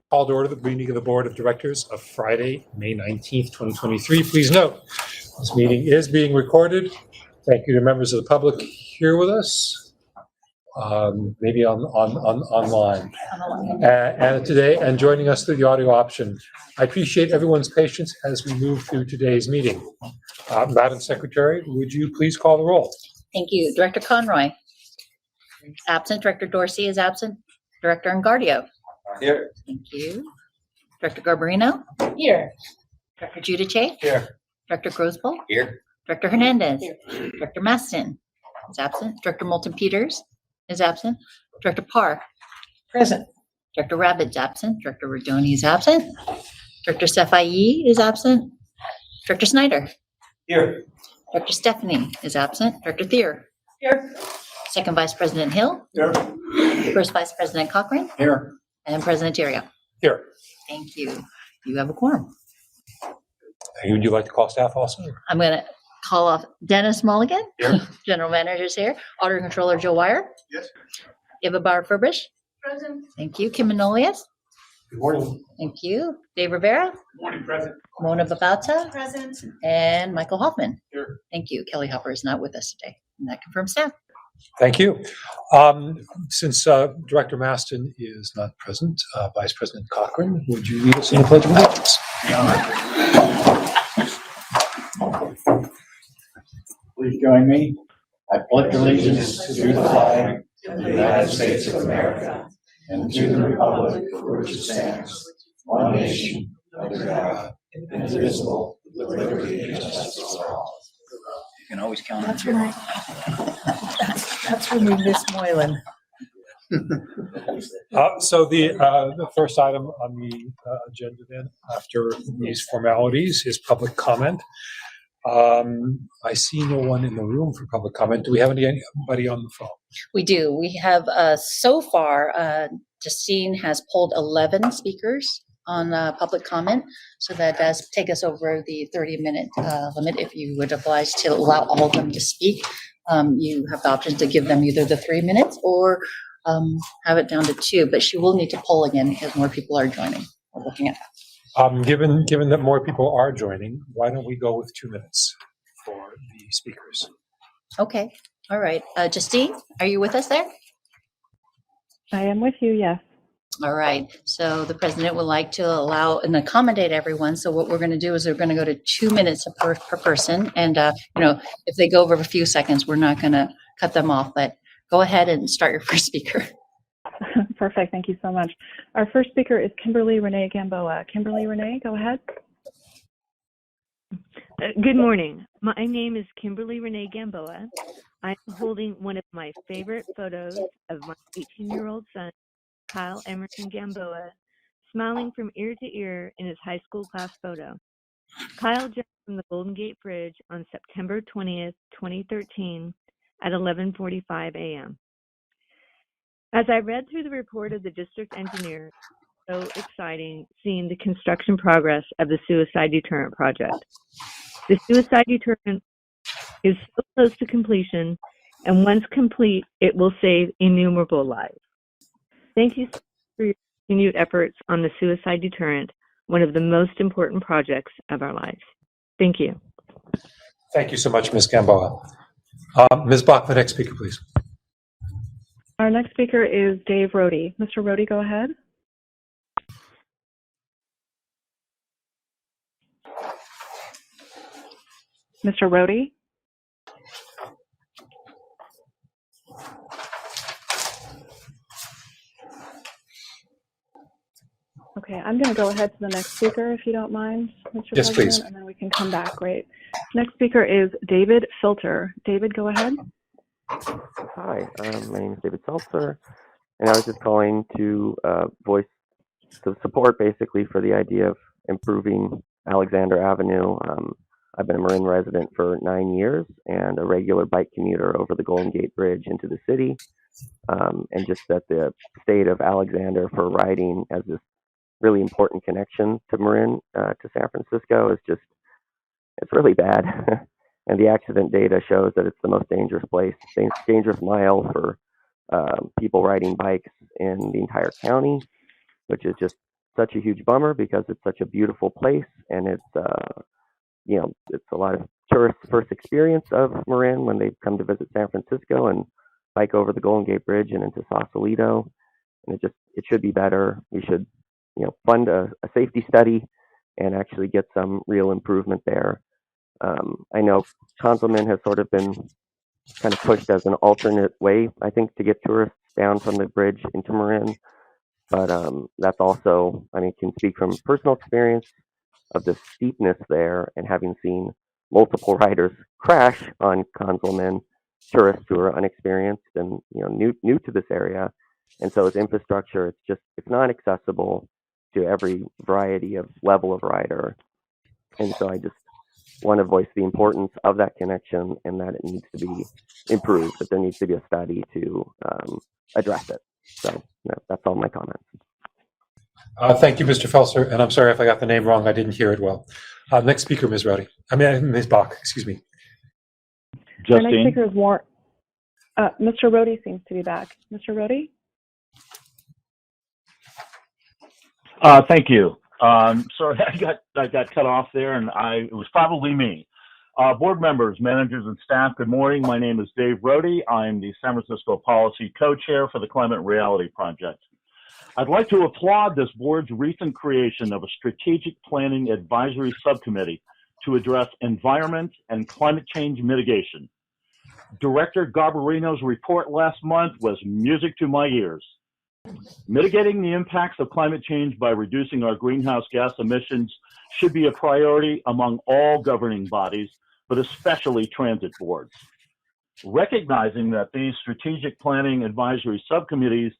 Call to order the meeting of the Board of Directors of Friday, May 19th, 2023. Please note, this meeting is being recorded. Thank you to members of the public here with us, maybe online. And today, and joining us through the audio option. I appreciate everyone's patience as we move through today's meeting. Madam Secretary, would you please call the roll? Thank you. Director Conroy. Absent. Director Dorsey is absent. Director Engardio. Here. Thank you. Director Garbarino. Here. Director Giudice. Here. Director Grosboll. Here. Director Hernandez. Here. Director Maston is absent. Director Moulton Peters is absent. Director Parr. Present. Director Rabbit is absent. Director Rodoni is absent. Director Safai is absent. Director Snyder. Here. Director Stephanie is absent. Director Thier. Here. Second Vice President Hill. Here. First Vice President Cochran. Here. And President Terrio. Here. Thank you. You have a quorum. Would you like to call staff also? I'm going to call off Dennis Mulligan. Here. General Manager's here. Auditor Controller Joe Wire. Yes. Eva Bauer-Furbish. Present. Thank you. Kim Manolius. Good morning. Thank you. Dave Rivera. Morning, President. Mona Babauta. Present. And Michael Hoffman. Here. Thank you. Kelly Hopper is not with us today. And that confirms staff. Thank you. Since Director Maston is not present, Vice President Cochran, would you lead us in the Pledge of Allegiance? Please join me. I pledge allegiance to the flag of the United States of America and to the republic for which it stands, one nation, under God, indivisible, with liberty and justice for all. You can always count on That's right. That's when we miss Moylan. So the first item on the agenda then, after these formalities, is public comment. I see no one in the room for public comment. Do we have anybody on the phone? We do. We have so far, Justine has pulled 11 speakers on public comment. So that does take us over the 30-minute limit. If you would oblige to allow all of them to speak, you have the option to give them either the 3 minutes or have it down to 2. But she will need to poll again because more people are joining. We're looking at that. Given that more people are joining, why don't we go with 2 minutes for the speakers? Okay. All right. Justine, are you with us there? I am with you, yes. All right. So the president would like to allow and accommodate everyone. So what we're going to do is we're going to go to 2 minutes per person. And, if they go over a few seconds, we're not going to cut them off. But go ahead and start your first speaker. Perfect. Thank you so much. Our first speaker is Kimberly Renee Gamboa. Kimberly Renee, go ahead. Good morning. My name is Kimberly Renee Gamboa. I'm holding one of my favorite photos of my 18-year-old son, Kyle Emerson Gamboa, smiling from ear to ear in his high school class photo. Kyle jumped from the Golden Gate Bridge on September 20th, 2013 at 11:45 a.m. As I read through the report of the district engineer, so exciting seeing the construction progress of the suicide deterrent project. The suicide deterrent is so close to completion, and once complete, it will save innumerable lives. Thank you for your continued efforts on the suicide deterrent, one of the most important projects of our lives. Thank you. Thank you so much, Ms. Gamboa. Ms. Bach, the next speaker, please. Our next speaker is Dave Rohde. Mr. Rohde, go ahead. Mr. Rohde? Okay, I'm going to go ahead to the next speaker, if you don't mind, Mr. Yes, President, please. and then we can come back. Great. Next speaker is David Filter. David, go ahead. Hi, my name is David Seltzer, and I was just calling to voice the support basically for the idea of improving Alexander Avenue. I've been a Marin resident for 9 years and a regular bike commuter over the Golden Gate Bridge into the city, and just that the state of Alexander for riding as this really important connection to Marin, to San Francisco is just, it's really bad. And the accident data shows that it's the most dangerous place, dangerous mile for people riding bikes in the entire county, which is just such a huge bummer because it's such a beautiful place, and it's it's a lot of tourists' first experience of Marin when they come to visit San Francisco and bike over the Golden Gate Bridge and into Sausalito. And it should be better. We should fund a safety study and actually get some real improvement there. I know Conzelman has sort of been kind of pushed as an alternate way, I think, to get tourists down from the bridge into Marin. But that's also, can speak from personal experience of the steepness there and having seen multiple riders crash on Conzelman, tourists who are unexperienced and new to this area. And so its infrastructure, it's not accessible to every variety of level of rider. And so I just want to voice the importance of that connection and that it needs to be improved, that there needs to be a study to address it. So that's all my comments. Thank you, Mr. Felser, and I'm sorry if I got the name wrong. I didn't hear it well. Next speaker, Ms. Ms. Bach, excuse me. Our next speaker is Warren. Mr. Rohde seems to be back. Mr. Rohde? Thank you. Sorry, I got cut off there, and it was probably me. Board members, managers, and staff, good morning. My name is Dave Rohde. I'm the San Francisco Policy Co-Chair for the Climate Reality Project. I'd like to applaud this board's recent creation of a strategic planning advisory subcommittee to address environment and climate change mitigation. Director Garbarino's report last month was music to my ears. Mitigating the impacts of climate change by reducing our greenhouse gas emissions should be a priority among all governing bodies, but especially transit boards. Recognizing that these strategic planning advisory subcommittees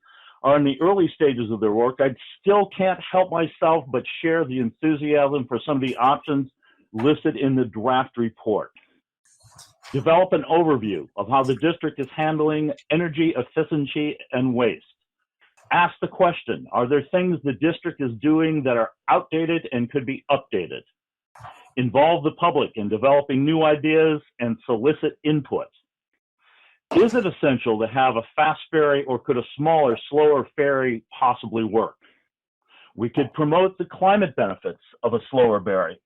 are in the early stages of their work, I still can't help myself but share the enthusiasm for some of the options listed in the draft report. Develop an overview of how the district is handling energy efficiency and waste. Ask the question, are there things the district is doing that are outdated and could be updated? Involve the public in developing new ideas and solicit input. Is it essential to have a fast ferry, or could a smaller, slower ferry possibly work? We could promote the climate benefits of a slower ferry.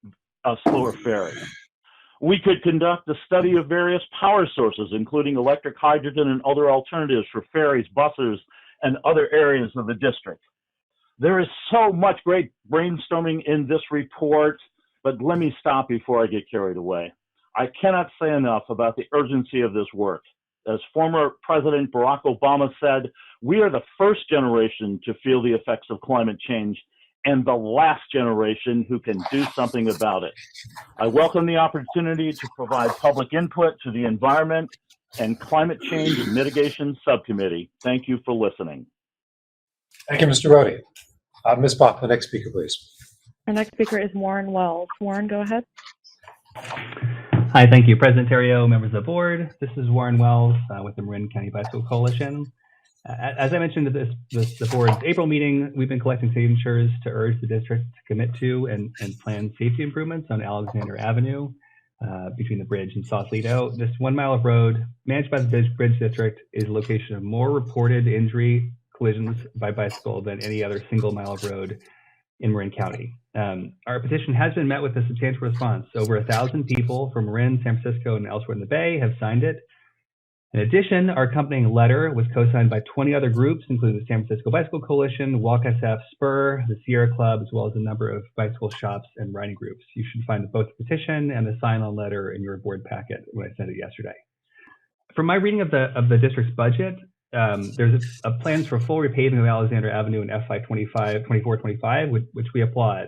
We could conduct a study of various power sources, including electric, hydrogen, and other alternatives for ferries, buses, and other areas of the district. There is so much great brainstorming in this report, but let me stop before I get carried away. I cannot say enough about the urgency of this work. As former President Barack Obama said, we are the first generation to feel the effects of climate change and the last generation who can do something about it. I welcome the opportunity to provide public input to the Environment and Climate Change Mitigation Subcommittee. Thank you for listening. Thank you, Mr. Rohde. Ms. Bach, the next speaker, please. Our next speaker is Warren Wells. Warren, go ahead. Hi, thank you. President Theriault, members of the board. This is Warren Wells with the Marin County Bicycle Coalition. As I mentioned at the board's April meeting, we've been collecting signatures to urge the district to commit to and plan safety improvements on Alexander Avenue between the bridge and Sausalito. This 1 mile of road managed by the bridge district is a location of more reported injury collisions by bicycle than any other single mile of road in Marin County. Our petition has been met with a substantial response. Over 1,000 people from Marin, San Francisco, and elsewhere in the Bay have signed it. In addition, our accompanying letter was co-signed by 20 other groups, including the San Francisco Bicycle Coalition, Walk SF, Spur, the Sierra Club, as well as a number of bicycle shops and riding groups. You should find both the petition and the sign-on letter in your board packet when I sent it yesterday. From my reading of the district's budget, there's a plans for full repaving of Alexander Avenue in FY 24-25, which we applaud.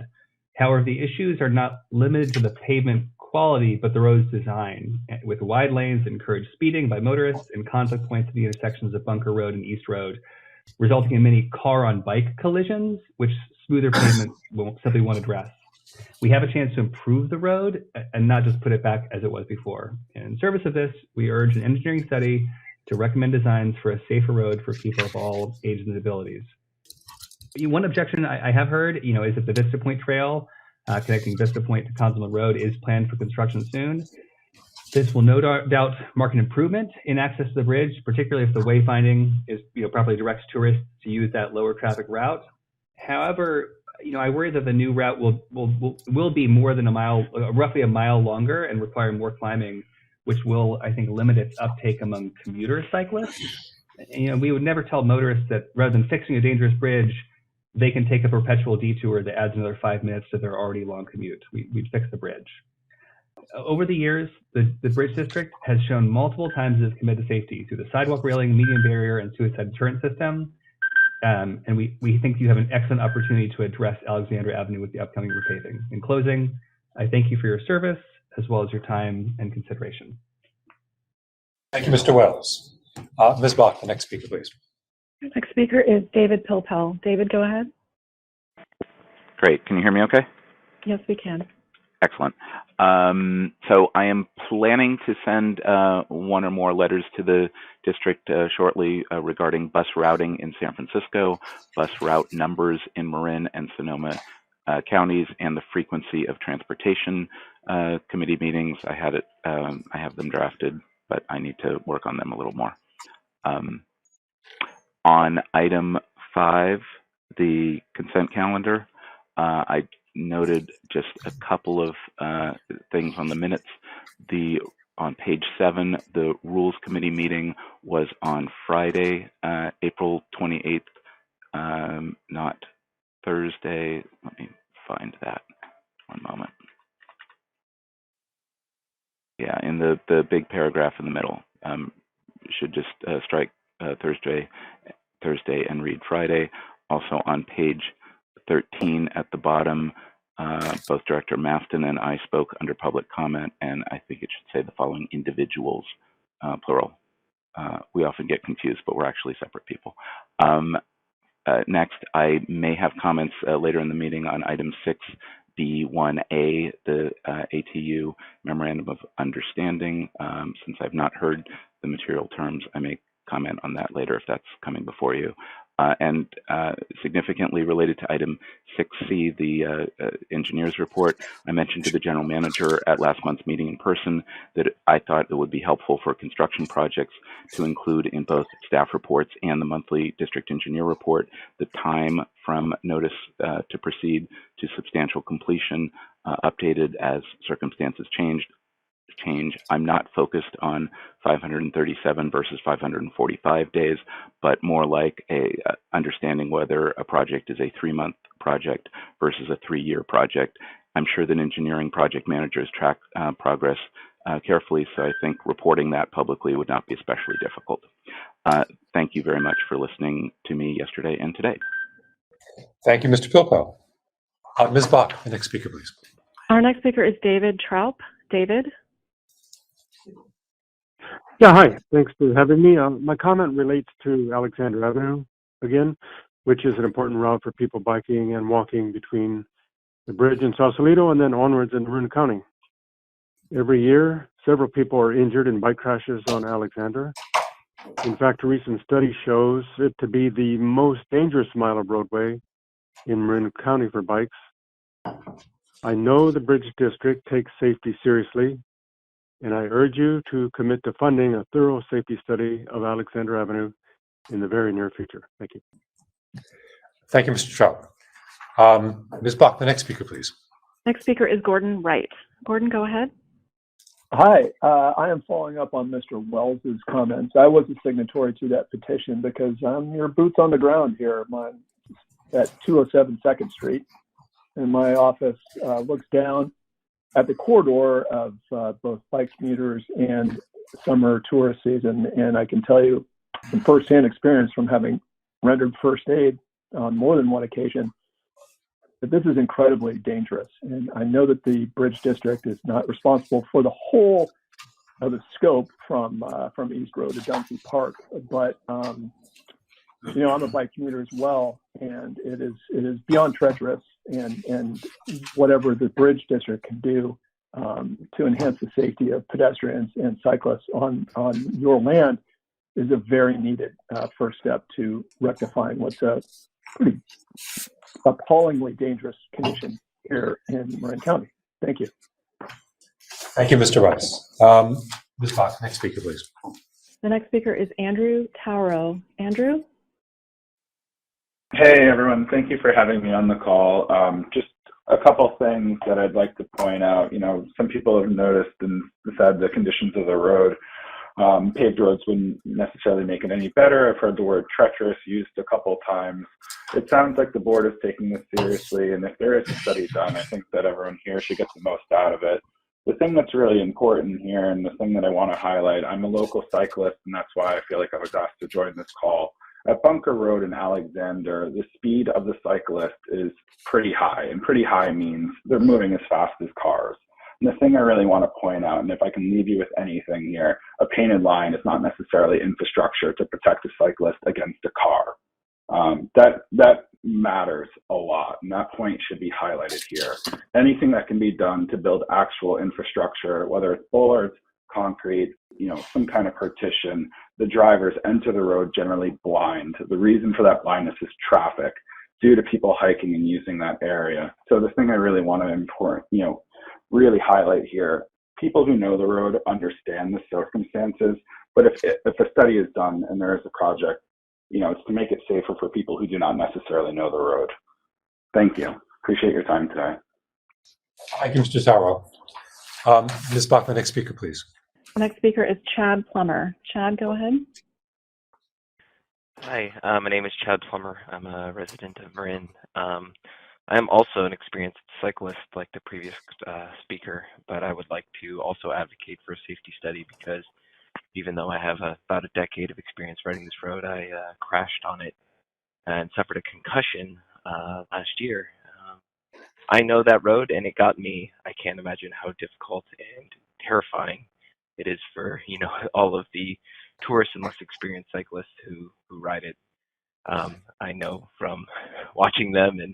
However, the issues are not limited to the pavement quality, but the road's design, with wide lanes that encourage speeding by motorists and conflict points at the intersections of Bunker Road and East Road, resulting in many car-on-bike collisions, which smoother pavement simply won't address. We have a chance to improve the road and not just put it back as it was before. In service of this, we urge an engineering study to recommend designs for a safer road for people of all ages and abilities. One objection I have heard, is that the Vista Point Trail connecting Vista Point to Conzelman Road is planned for construction soon. This will no doubt mark an improvement in access to the bridge, particularly if the wayfinding is properly directs tourists to use that lower traffic route. However, I worry that the new route will be more than a mile, roughly a mile longer, and require more climbing, which will, I think, limit its uptake among commuter cyclists. We would never tell motorists that rather than fixing a dangerous bridge, they can take a perpetual detour that adds another 5 minutes to their already long commute. We'd fix the bridge. Over the years, the Bridge District has shown multiple times it is committed to safety through the sidewalk railing, median barrier, and suicide deterrent system. And we think you have an excellent opportunity to address Alexander Avenue with the upcoming repaving. In closing, I thank you for your service, as well as your time and consideration. Thank you, Mr. Wells. Ms. Bach, the next speaker, please. Next speaker is David Pilpel. David, go ahead. Great. Can you hear me okay? Yes, we can. Excellent. So I am planning to send one or more letters to the district shortly regarding bus routing in San Francisco, bus route numbers in Marin and Sonoma counties, and the frequency of transportation committee meetings. I have them drafted, but I need to work on them a little more. On item 5, the consent calendar, I noted just a couple of things on the minutes. On page 7, the Rules Committee meeting was on Friday, April 28th, not Thursday. Let me find that. One moment. Yeah, in the big paragraph in the middle. Should just strike Thursday and read Friday. Also on page 13 at the bottom, both Director Maston and I spoke under public comment, and I think it should say the following individuals, plural. We often get confused, but we're actually separate people. Next, I may have comments later in the meeting on item 6B1A, the ATU Memorandum of Understanding. Since I've not heard the material terms, I may comment on that later if that's coming before you. And significantly related to item 6C, the engineer's report, I mentioned to the general manager at last month's meeting in person that I thought it would be helpful for construction projects to include in both staff reports and the monthly district engineer report the time from notice to proceed to substantial completion, updated as circumstances change. I'm not focused on 537 versus 545 days, but more like understanding whether a project is a 3-month project versus a 3-year project. I'm sure that engineering project managers track progress carefully, so I think reporting that publicly would not be especially difficult. Thank you very much for listening to me yesterday and today. Thank you, Mr. Pilpel. Ms. Bach, the next speaker, please. Our next speaker is David Traup. David? Yeah, hi. Thanks for having me. My comment relates to Alexander Avenue again, which is an important route for people biking and walking between the bridge in Sausalito and then onwards in Marin County. Every year, several people are injured in bike crashes on Alexander. In fact, a recent study shows it to be the most dangerous mile of roadway in Marin County for bikes. I know the Bridge District takes safety seriously, and I urge you to commit to funding a thorough safety study of Alexander Avenue in the very near future. Thank you. Thank you, Mr. Trout. Ms. Bach, the next speaker, please. Next speaker is Gordon Wright. Gordon, go ahead. Hi, I am following up on Mr. Wells's comments. I was a signatory to that petition because I'm your boots on the ground here. I'm at 207 2nd Street, and my office looks down at the corridor of both bike commuters and summer tourist season. And I can tell you from firsthand experience from having rendered first aid on more than one occasion that this is incredibly dangerous. And I know that the Bridge District is not responsible for the whole of the scope from East Road to Dunphy Park, but you know, I'm a bike commuter as well, and it is beyond treacherous, and whatever the Bridge District can do to enhance the safety of pedestrians and cyclists on your land is a very needed first step to rectifying what's a pretty appallingly dangerous condition here in Marin County. Thank you. Thank you, Mr. Rice. Ms. Bach, next speaker, please. The next speaker is Andrew Tauro. Andrew? Hey everyone, thank you for having me on the call. Just a couple things that I'd like to point out. You know, some people have noticed and said the conditions of the road. Paved roads wouldn't necessarily make it any better. I've heard the word treacherous used a couple times. It sounds like the board is taking this seriously, and if there is a study done, I think that everyone here should get the most out of it. The thing that's really important here, and the thing that I want to highlight, I'm a local cyclist, and that's why I feel like I was asked to join this call. At Bunker Road in Alexander, the speed of the cyclist is pretty high, and pretty high means they're moving as fast as cars. And the thing I really want to point out, and if I can leave you with anything here, a painted line is not necessarily infrastructure to protect a cyclist against a car. That matters a lot, and that point should be highlighted here. Anything that can be done to build actual infrastructure, whether it's boards, concrete, you know, some kind of partition, the drivers enter the road generally blind. The reason for that blindness is traffic due to people hiking and using that area. So the thing I really want to really highlight here, people who know the road understand the circumstances, but if a study is done and there is a project, you know, it's to make it safer for people who do not necessarily know the road. Thank you. Appreciate your time today. Thank you, Mr. Taro. Ms. Bach, the next speaker, please. The next speaker is Chad Plummer. Chad, go ahead. Hi, my name is Chad Plummer. I'm a resident of Marin. I am also an experienced cyclist like the previous speaker, but I would like to also advocate for a safety study because even though I have about a decade of experience riding this road, I crashed on it and suffered a concussion last year. I know that road and it got me. I can't imagine how difficult and terrifying it is for, you know, all of the tourists and less experienced cyclists who ride it. I know from watching them and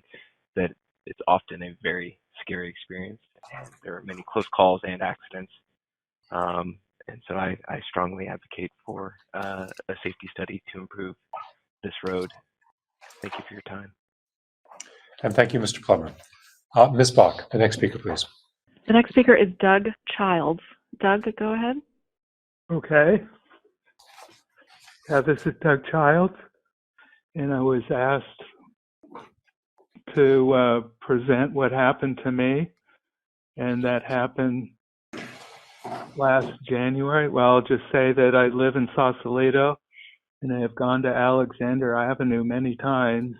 that it's often a very scary experience. And there are many close calls and accidents. And so I strongly advocate for a safety study to improve this road. Thank you for your time. And thank you, Mr. Plummer. Ms. Bach, the next speaker, please. The next speaker is Doug Childs. Doug, go ahead. Okay. Yeah, this is Doug Childs, and I was asked to present what happened to me, and that happened last January. Well, I'll just say that I live in Sausalito, and I have gone to Alexander Avenue many times,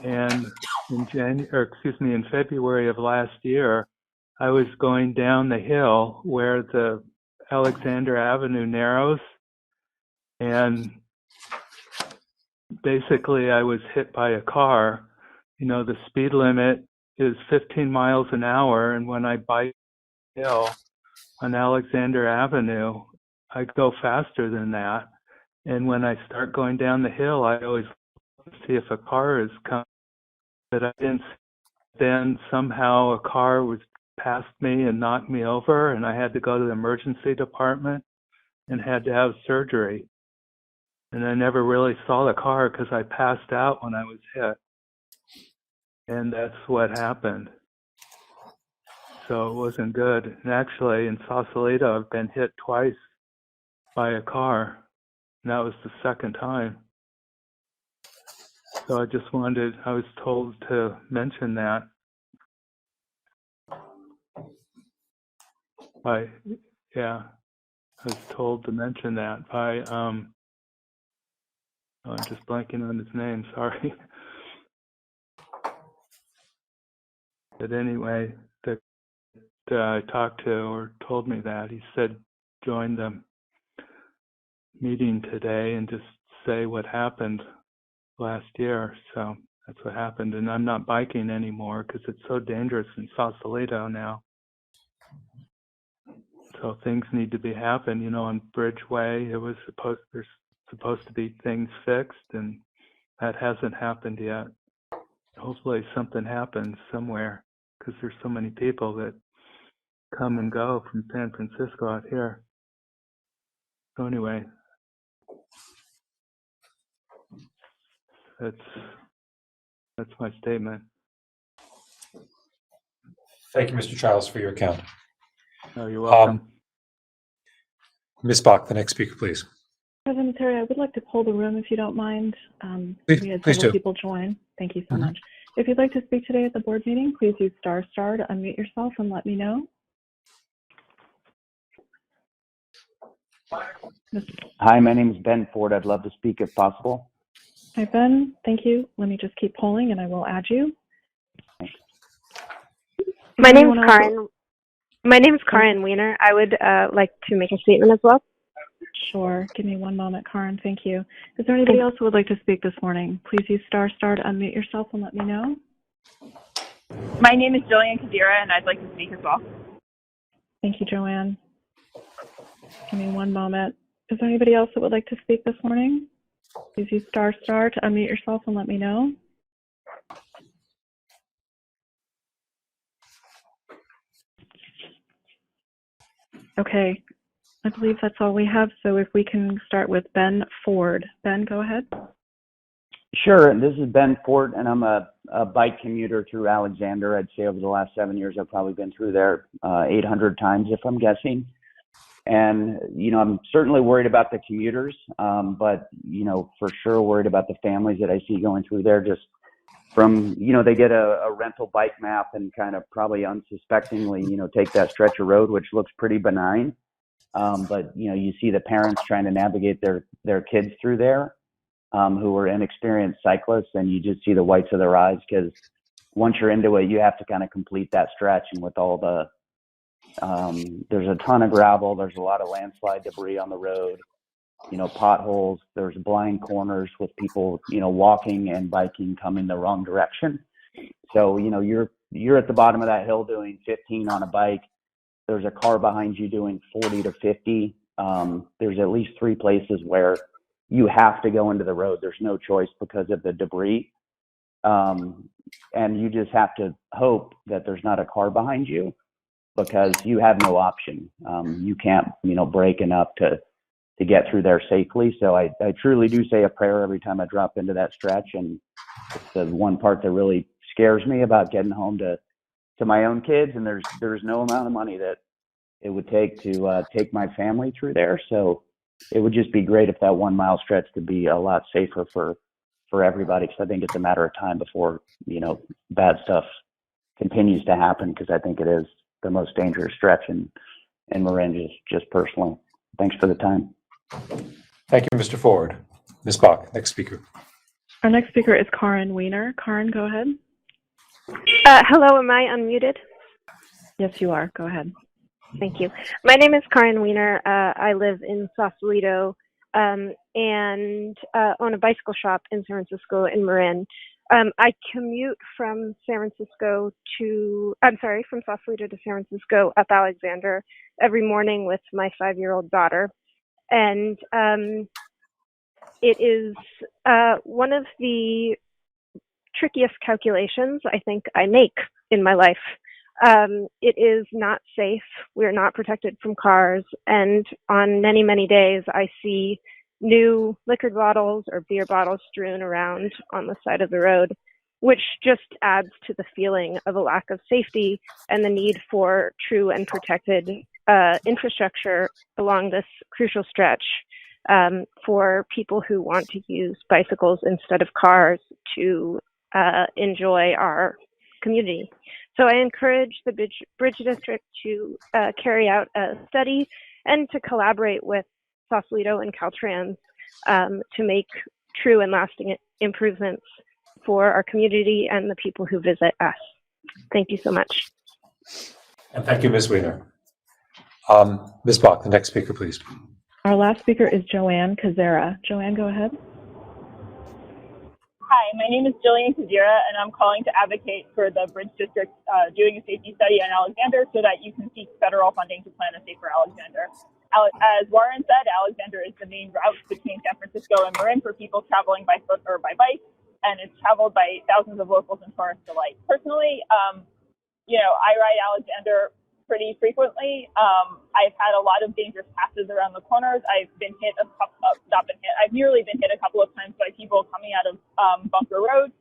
and in February of last year, I was going down the hill where the Alexander Avenue narrows, and basically I was hit by a car. You know, the speed limit is 15 miles an hour, and when I bike the hill on Alexander Avenue, I go faster than that. And when I start going down the hill, I always see if a car is coming, but I didn't. Then somehow a car was past me and knocked me over, and I had to go to the emergency department and had to have surgery. And I never really saw the car because I passed out when I was hit. And that's what happened. So it wasn't good. And actually, in Sausalito, I've been hit twice by a car, and that was the second time. So I was told to mention that. I was told to mention that by, I'm just blanking on his name, sorry. But anyway, that I talked to or told me that, he said, join the meeting today and just say what happened last year. So that's what happened. And I'm not biking anymore because it's so dangerous in Sausalito now. So things need to be happening. You know, on Bridgeway, there's supposed to be things fixed, and that hasn't happened yet. Hopefully something happens somewhere because there's so many people that come and go from San Francisco out here. So anyway, that's my statement. Thank you, Mr. Childs, for your account. Oh, you're welcome. Ms. Bach, the next speaker, please. President Terry, I would like to poll the room if you don't mind. We had Please several do. people join. Thank you so Mhm. much. If you'd like to speak today at the board meeting, please use ** to unmute yourself and let me know. Hi, my name is Ben Ford. I'd love to speak if possible. Hi, Ben. Thank you. Let me just keep polling and I will add you. My name is Anyone else? Karen. My name is Karen Wiener. I would like to make a statement as well. Sure. Give me one moment, Karen. Thank you. Is there anybody else who would like to speak this morning? Please use ** to unmute yourself and let me know. My name is Jillian Kadira, and I'd like to speak as well. Thank you, Joanne. Give me one moment. Is there anybody else that would like to speak this morning? Please use ** to unmute yourself and let me know. Okay, I believe that's all we have. So if we can start with Ben Ford. Ben, go ahead. Sure. This is Ben Ford, and I'm a bike commuter through Alexander. I'd say over the last 7 years, I've probably been through there 800 times, if I'm guessing. And, you know, I'm certainly worried about the commuters, but, you know, for sure worried about the families that I see going through there just from, you know, they get a rental bike map and kind of probably unsuspectingly, you know, take that stretch of road, which looks pretty benign. But, you know, you see the parents trying to navigate their kids through there who are inexperienced cyclists, and you just see the whites of their eyes because once you're into it, you have to kind of complete that stretch. And with all the, there's a ton of gravel, there's a lot of landslide debris on the road, you know, potholes, there's blind corners with people, you know, walking and biking coming the wrong direction. So, you know, you're at the bottom of that hill doing 15 on a bike. There's a car behind you doing 40 to 50. There's at least 3 places where you have to go into the road. There's no choice because of the debris. And you just have to hope that there's not a car behind you because you have no option. You can't, you know, brake enough to get through there safely. So I truly do say a prayer every time I drop into that stretch. And it's the one part that really scares me about getting home to my own kids. And there's no amount of money that it would take to take my family through there. So it would just be great if that 1 mile stretch could be a lot safer for everybody. Because I think it's a matter of time before, you know, bad stuff continues to happen. Because I think it is the most dangerous stretch in Marin, just personally. Thanks for the time. Thank you, Mr. Ford. Ms. Bach, next speaker. Our next speaker is Karen Wiener. Karen, go ahead. Hello, am I unmuted? Yes, you are. Go ahead. Thank you. My name is Karen Wiener. I live in Sausalito and own a bicycle shop in San Francisco in Marin. I commute from from Sausalito to San Francisco up Alexander every morning with my 5-year-old daughter. And it is one of the trickiest calculations I think I make in my life. It is not safe. We're not protected from cars. And on many, many days, I see new liquor bottles or beer bottles strewn around on the side of the road, which just adds to the feeling of a lack of safety and the need for true and protected infrastructure along this crucial stretch for people who want to use bicycles instead of cars to enjoy our community. So I encourage the Bridge District to carry out a study and to collaborate with Sausalito and Caltrans to make true and lasting improvements for our community and the people who visit us. Thank you so much. And thank you, Ms. Wiener. Ms. Bach, the next speaker, please. Our last speaker is Joanne Kazera. Joanne, go ahead. Hi, my name is Jillian Kadira, and I'm calling to advocate for the Bridge District doing a safety study on Alexander so that you can seek federal funding to plan a safer Alexander. As Warren said, Alexander is the main route between San Francisco and Marin for people traveling by foot or by bike, and it's traveled by thousands of locals and tourists alike. Personally, you know, I ride Alexander pretty frequently. I've had a lot of dangerous passes around the corners. I've been hit I've nearly been hit a couple of times by people coming out of Bunker Road.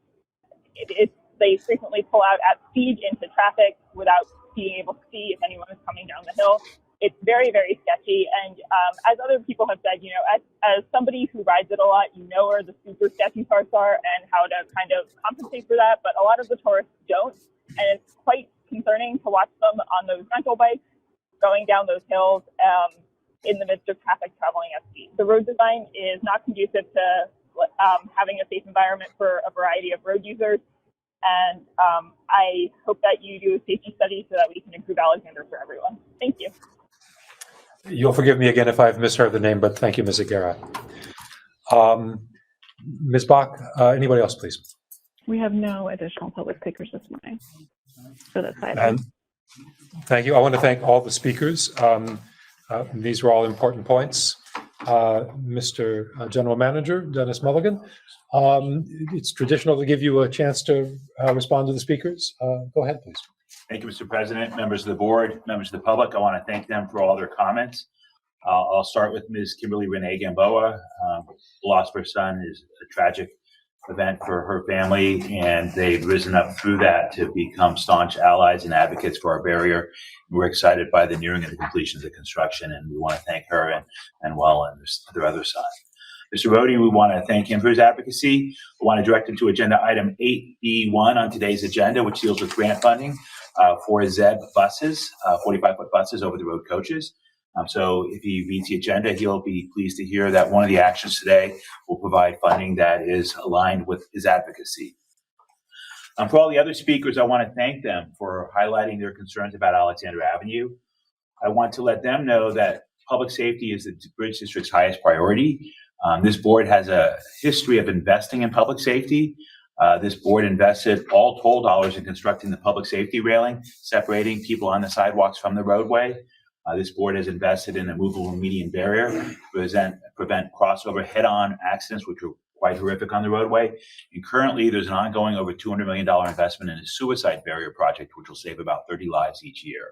They frequently pull out at speed into traffic without being able to see if anyone is coming down the hill. it's very, very sketchy. And as other people have said, as somebody who rides it a lot, where the super sketchy parts are and how to kind of compensate for that. But a lot of the tourists don't. And it's quite concerning to watch them on those rental bikes going down those hills in the midst of traffic traveling at speed. The road design is not conducive to having a safe environment for a variety of road users. And I hope that you do a safety study so that we can improve Alexander for everyone. Thank you. You'll forgive me again if I've misheard the name, but thank you, Ms. Aguirre. Ms. Bach, anybody else, please? We have no additional public speakers this morning for this item. And thank you. I want to thank all the speakers. These were all important points. Mr. General Manager, Dennis Mulligan, it's traditional to give you a chance to respond to the speakers. Go ahead, please. Thank you, Mr. President, members of the board, members of the public. I want to thank them for all their comments. I'll start with Ms. Kimberly Renee Gamboa. The loss of her son is a tragic event for her family, and they've risen up through that to become staunch allies and advocates for our barrier. We're excited by the nearing of the completion of the construction, and we want to thank her and their other son. Mr. Rhodey, we want to thank him for his advocacy. We want to direct him to agenda item 8B1 on today's agenda, which deals with grant funding for ZEB buses, 45-foot buses, over-the-road coaches. So if he reads the agenda, he'll be pleased to hear that one of the actions today will provide funding that is aligned with his advocacy. For all the other speakers, I want to thank them for highlighting their concerns about Alexander Avenue. I want to let them know that public safety is the Bridge District's highest priority. This board has a history of investing in public safety. This board invested all toll dollars in constructing the public safety railing, separating people on the sidewalks from the roadway. This board has invested in a movable median barrier to prevent crossover head-on accidents, which are quite horrific on the roadway. And currently, there's an ongoing over $200 million investment in a suicide barrier project, which will save about 30 lives each year.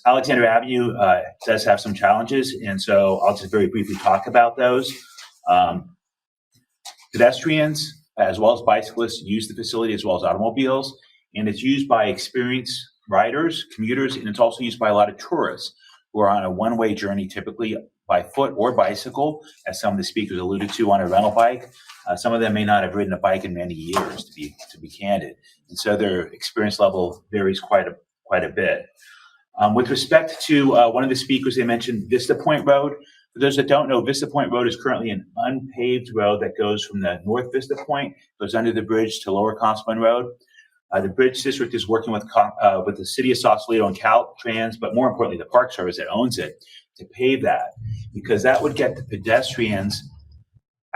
Alexander Avenue does have some challenges, and so I'll just very briefly talk about those. Pedestrians, as well as bicyclists, use the facility as well as automobiles, and it's used by experienced riders, commuters, and it's also used by a lot of tourists who are on a one-way journey, typically by foot or bicycle, as some of the speakers alluded to, on a rental bike. Some of them may not have ridden a bike in many years, to be candid, and so their experience level varies quite a bit. With respect to one of the speakers, they mentioned Vista Point Road. For those that don't know, Vista Point Road is currently an unpaved road that goes from the North Vista Point, goes under the bridge to Lower Constable Road. The Bridge District is working with the City of Sausalito and Caltrans, but more importantly, the Park Service that owns it, to pave that, because that would get the pedestrians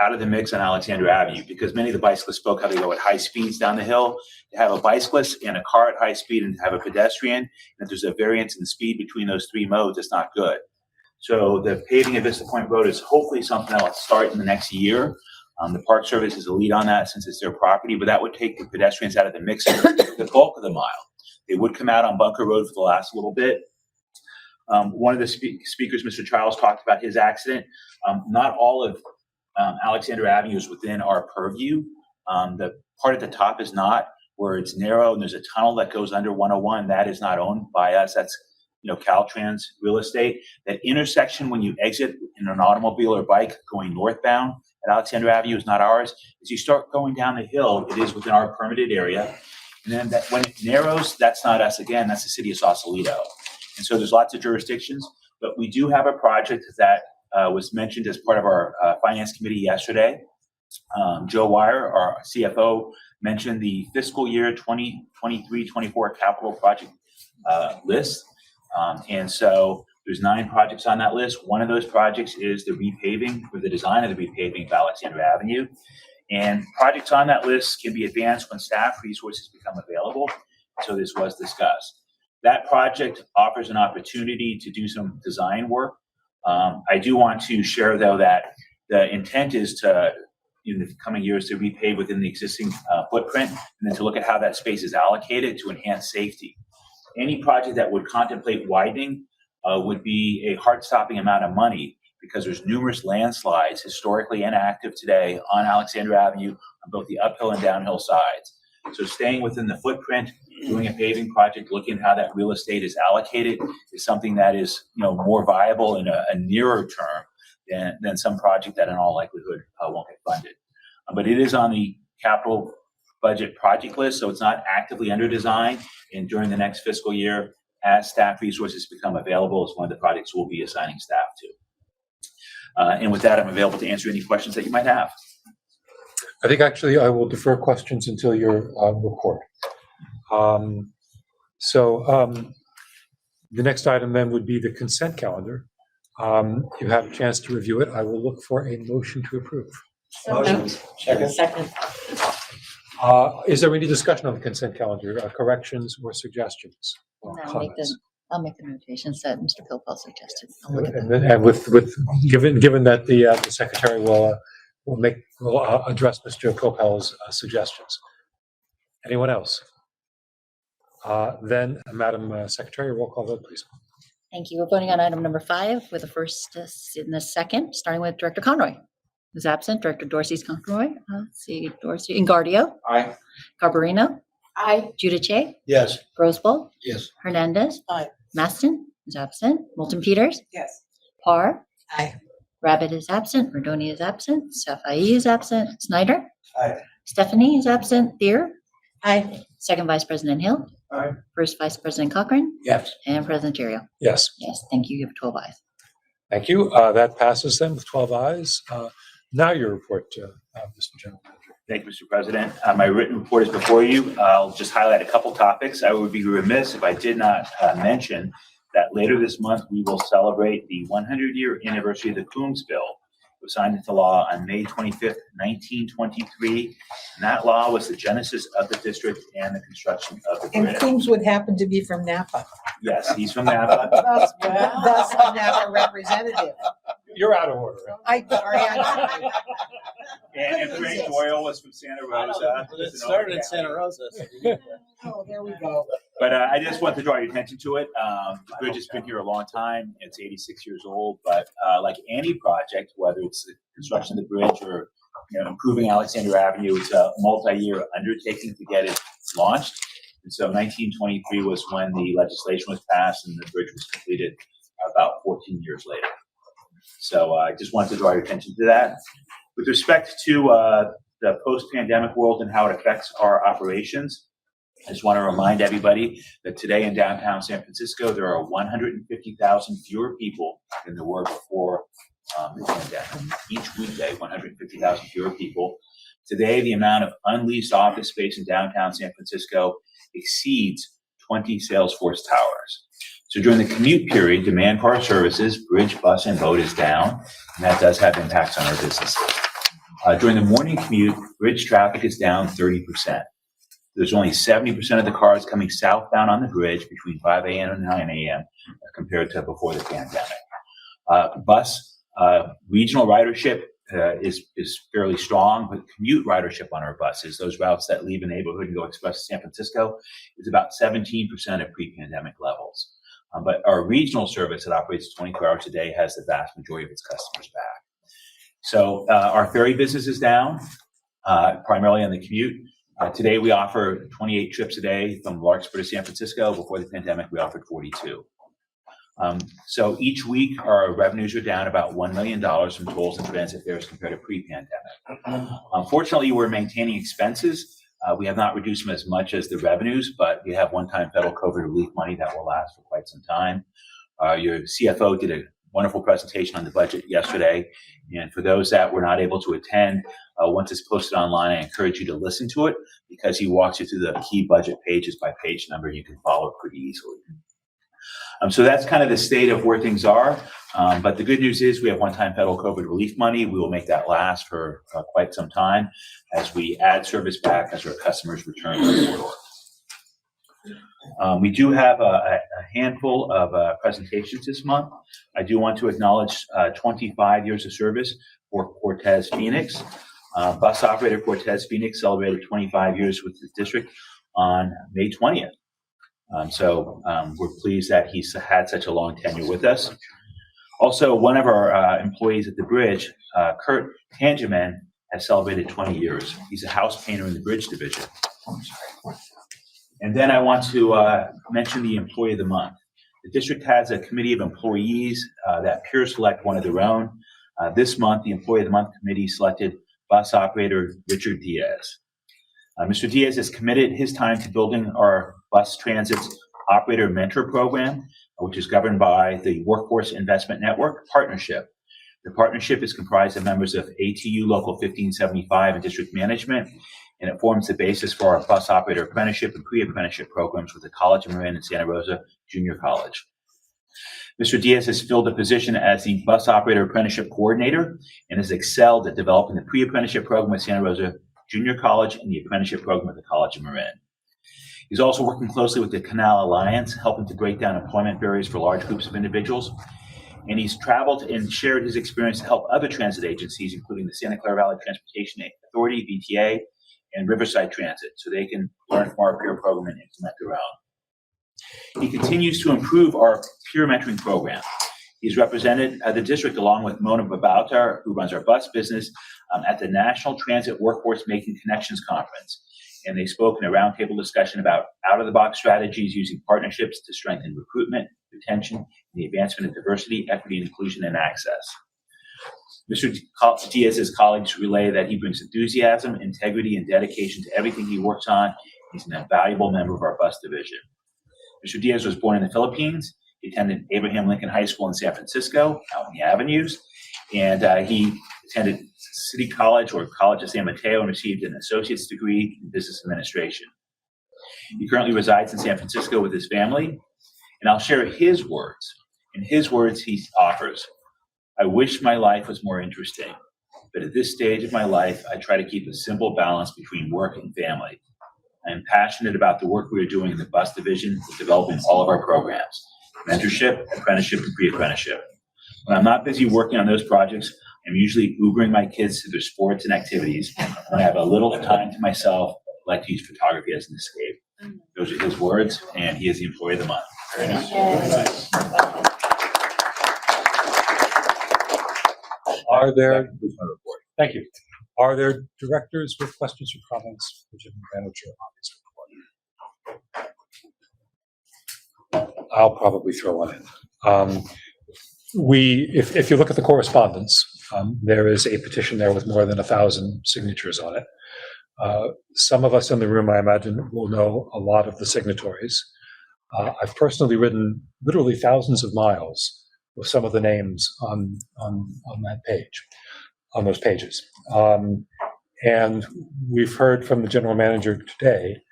out of the mix on Alexander Avenue, because many of the bicyclists spoke how they go at high speeds down the hill. To have a bicyclist and a car at high speed and to have a pedestrian, and if there's a variance in speed between those three modes, it's not good. So the paving of Vista Point Road is hopefully something that will start in the next year. The Park Service is a lead on that since it's their property, but that would take the pedestrians out of the mix for the bulk of the mile. They would come out on Bunker Road for the last little bit. One of the speakers, Mr. Charles, talked about his accident. Not all of Alexander Avenue is within our purview. The part at the top is not, where it's narrow and there's a tunnel that goes under 101. That is not owned by us. That's Caltrans real estate. That intersection when you exit in an automobile or bike going northbound at Alexander Avenue is not ours. As you start going down the hill, it is within our permitted area. And then when it narrows, that's not us again, that's the City of Sausalito. And so there's lots of jurisdictions, but we do have a project that was mentioned as part of our Finance Committee yesterday. Joe Wire, our CFO, mentioned the fiscal year 2023-24 capital project list. And so there's 9 projects on that list. One of those projects is the repaving, or the design of the repaving of Alexander Avenue. And projects on that list can be advanced when staff resources become available. So this was discussed. That project offers an opportunity to do some design work. I do want to share, though, that the intent is to, in the coming years, to repave within the existing footprint, and then to look at how that space is allocated to enhance safety. Any project that would contemplate widening would be a heart-stopping amount of money, because there's numerous landslides, historically and active today, on Alexander Avenue on both the uphill and downhill sides. So staying within the footprint doing a paving project, looking at how that real estate is allocated is something that is, more viable in a nearer term than some project that in all likelihood won't get funded. But it is on the capital budget project list, so it's not actively under design. And during the next fiscal year, as staff resources become available, it's one of the projects we'll be assigning staff to. And with that, I'm available to answer any questions that you might have. I think actually I will defer questions until your report. The next item then would be the consent calendar. You have a chance to review it. I will look for a motion to approve. Motion. Second. Is there any discussion on the consent calendar, corrections or suggestions? Or comments? I'll make the notations that Mr. Pilpel suggested. I'll look at And then, and with given that the secretary will address Mr. Pilpel's suggestions. Anyone else? Then, Madam Secretary, roll call vote, please. Thank you. We're voting on item number 5 with the first and the second, starting with Director Conroy. Who's absent? Director Dorsey's Conroy. Let's see, Dorsey. Ingardio. Aye. Garbarino. Aye. Giudice. Yes. Grosbold. Yes. Hernandez. Aye. Maston is absent. Moulton Peters. Yes. Parr. Aye. Rabbit is absent. Rodoni is absent. Safai is absent. Snyder. Aye. Stephanie is absent. Thier. Aye. Second Vice President Hill. Aye. First Vice President Cochran. Yes. And President Terrio. Yes. Yes, thank you. You have 12 ayes. Thank you. That passes then with 12 ayes. Now your report, Mr. General Manager. Thank you, Mr. President. My written report is before you. I'll just highlight a couple topics. I would be remiss if I did not mention that later this month we will celebrate the 100-year anniversary of the Coombs Bill. It was signed into law on May 25th, 1923. And that law was the genesis of the district and the construction of the And bridge. Coombs would happen to be from Napa. Yes, he's from Napa. Thus a Napa representative. You're out of order. I'm sorry. And Frank Doyle was from Santa Rosa. It started in Santa Rosa. Oh, there we go. But I just want to draw your attention to it. The bridge has been here a long time. It's 86 years old. But like any project, whether it's the construction of the bridge or improving Alexander Avenue, it's a multi-year undertaking to get it launched. And so 1923 was when the legislation was passed and the bridge was completed about 14 years later. So I just wanted to draw your attention to that. With respect to the post-pandemic world and how it affects our operations, I just want to remind everybody that today in downtown San Francisco, there are 150,000 fewer people than there were before the pandemic. Each weekday, 150,000 fewer people. Today, the amount of unleased office space in downtown San Francisco exceeds 20 Salesforce towers. So during the commute period, demand for our services, bridge, bus, and boat is down, and that does have impacts on our businesses. During the morning commute, bridge traffic is down 30%. There's only 70% of the cars coming southbound on the bridge between 5 a.m. and 9 a.m. compared to before the pandemic. Bus regional ridership is fairly strong, but commute ridership on our buses, those routes that leave a neighborhood and go express to San Francisco, is about 17% of pre-pandemic levels. But our regional service that operates 24 hours a day has the vast majority of its customers back. So our ferry business is down, primarily on the commute. Today we offer 28 trips a day from Larkspur to San Francisco. Before the pandemic, we offered 42. So each week our revenues are down about $1 million from tolls and transit fares compared to pre-pandemic. Unfortunately, we're maintaining expenses. We have not reduced them as much as the revenues, but we have one-time federal COVID relief money that will last for quite some time. Your CFO did a wonderful presentation on the budget yesterday. And for those that were not able to attend, once it's posted online, I encourage you to listen to it because he walks you through the key budget pages by page number. You can follow it pretty easily. So that's kind of the state of where things are. But the good news is we have one-time federal COVID relief money. We will make that last for quite some time as we add service back as our customers return to the corridor. We do have a handful of presentations this month. I do want to acknowledge 25 years of service for Cortez Phoenix. Bus operator Cortez Phoenix celebrated 25 years with the district on May 20th. We're pleased that he's had such a long tenure with us. Also, one of our employees at the bridge, Kurt Tangeman, has celebrated 20 years. He's a house painter in the bridge division. And then I want to mention the Employee of the Month. The district has a committee of employees that peer select one of their own. This month, the Employee of the Month committee selected bus operator Richard Diaz. Mr. Diaz has committed his time to building our bus transit's operator mentor program, which is governed by the Workforce Investment Network Partnership. The partnership is comprised of members of ATU Local 1575 and district management, and it forms the basis for our bus operator apprenticeship and pre-apprenticeship programs with the College of Marin and Santa Rosa Junior College. Mr. Diaz has filled the position as the bus operator apprenticeship coordinator and has excelled at developing the pre-apprenticeship program with Santa Rosa Junior College and the apprenticeship program with the College of Marin. He's also working closely with the Canal Alliance, helping to break down employment barriers for large groups of individuals. And he's traveled and shared his experience to help other transit agencies, including the Santa Clara Valley Transportation Authority, VTA, and Riverside Transit, so they can learn from our peer program and implement their own. He continues to improve our peer mentoring program. He's represented the district along with Mona Babauta, who runs our bus business, at the National Transit Workforce Making Connections Conference. And they spoke in a roundtable discussion about out-of-the-box strategies using partnerships to strengthen recruitment, retention, and the advancement of diversity, equity, and inclusion and access. Mr. Diaz's colleagues relay that he brings enthusiasm, integrity, and dedication to everything he works on. He's an invaluable member of our bus division. Mr. Diaz was born in the Philippines. He attended Abraham Lincoln High School in San Francisco, out in the Avenues, and he attended City College or College of San Mateo and received an associate's degree in business administration. He currently resides in San Francisco with his family, and I'll share his words. In his words, he offers, "I wish my life was more interesting, but at this stage of my life, I try to keep a simple balance between work and family. I am passionate about the work we are doing in the bus division with developing all of our programs, mentorship, apprenticeship, and pre-apprenticeship. When I'm not busy working on those projects, I'm usually Ubering my kids to their sports and activities. When I have a little time to myself, I like to use photography as an escape." Those are his words, and he is the Employee of the Month. Very nice. Are there, thank you. Are there directors with questions or comments for Jim Manager on this report? I'll probably throw one in. If you look at the correspondence, there is a petition there with more than 1,000 signatures on it. Some of us in the room, I imagine, will know a lot of the signatories. I've personally ridden literally thousands of miles with some of the names on that page, on those pages. And we've heard from the general manager today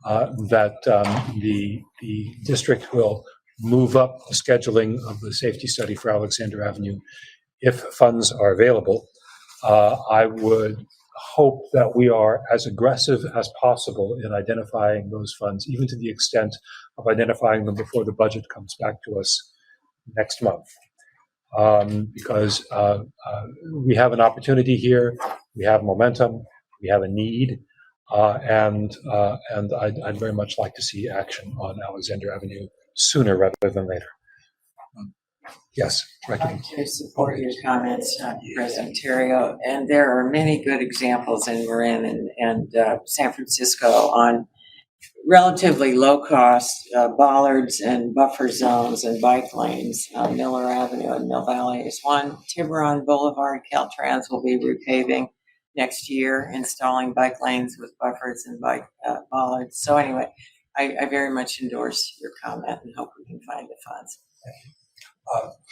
that the district will move up the scheduling of the safety study for Alexander Avenue if funds are available. I would hope that we are as aggressive as possible in identifying those funds, even to the extent of identifying them before the budget comes back to us next month. Because we have an opportunity here, we have momentum, we have a need, and I'd very much like to see action on Alexander Avenue sooner rather than later. Yes, I'd like to support your comments, President Terrio, and there are many good examples in Marin and San Francisco on relatively low-cost bollards and buffer zones and bike lanes. Miller Avenue and Mill Valley is one. Tiburon Boulevard, Caltrans will be repaving next year, installing bike lanes with buffers and bike bollards. So anyway, I very much endorse your comment and hope we can find the funds.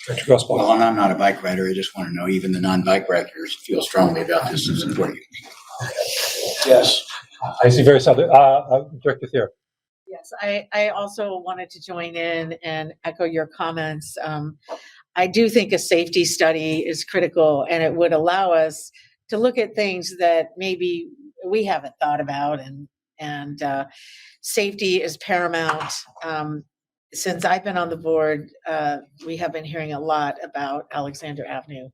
Dr. Grossbaum. Well, and I'm not a bike rider. I just want to know even the non-bike riders feel strongly about this and support you. Yes. I see very sadly. Director Thayer. Yes, I also wanted to join in and echo your comments. I do think a safety study is critical, and it would allow us to look at things that maybe we haven't thought about, and safety is paramount. Since I've been on the board, we have been hearing a lot about Alexander Avenue,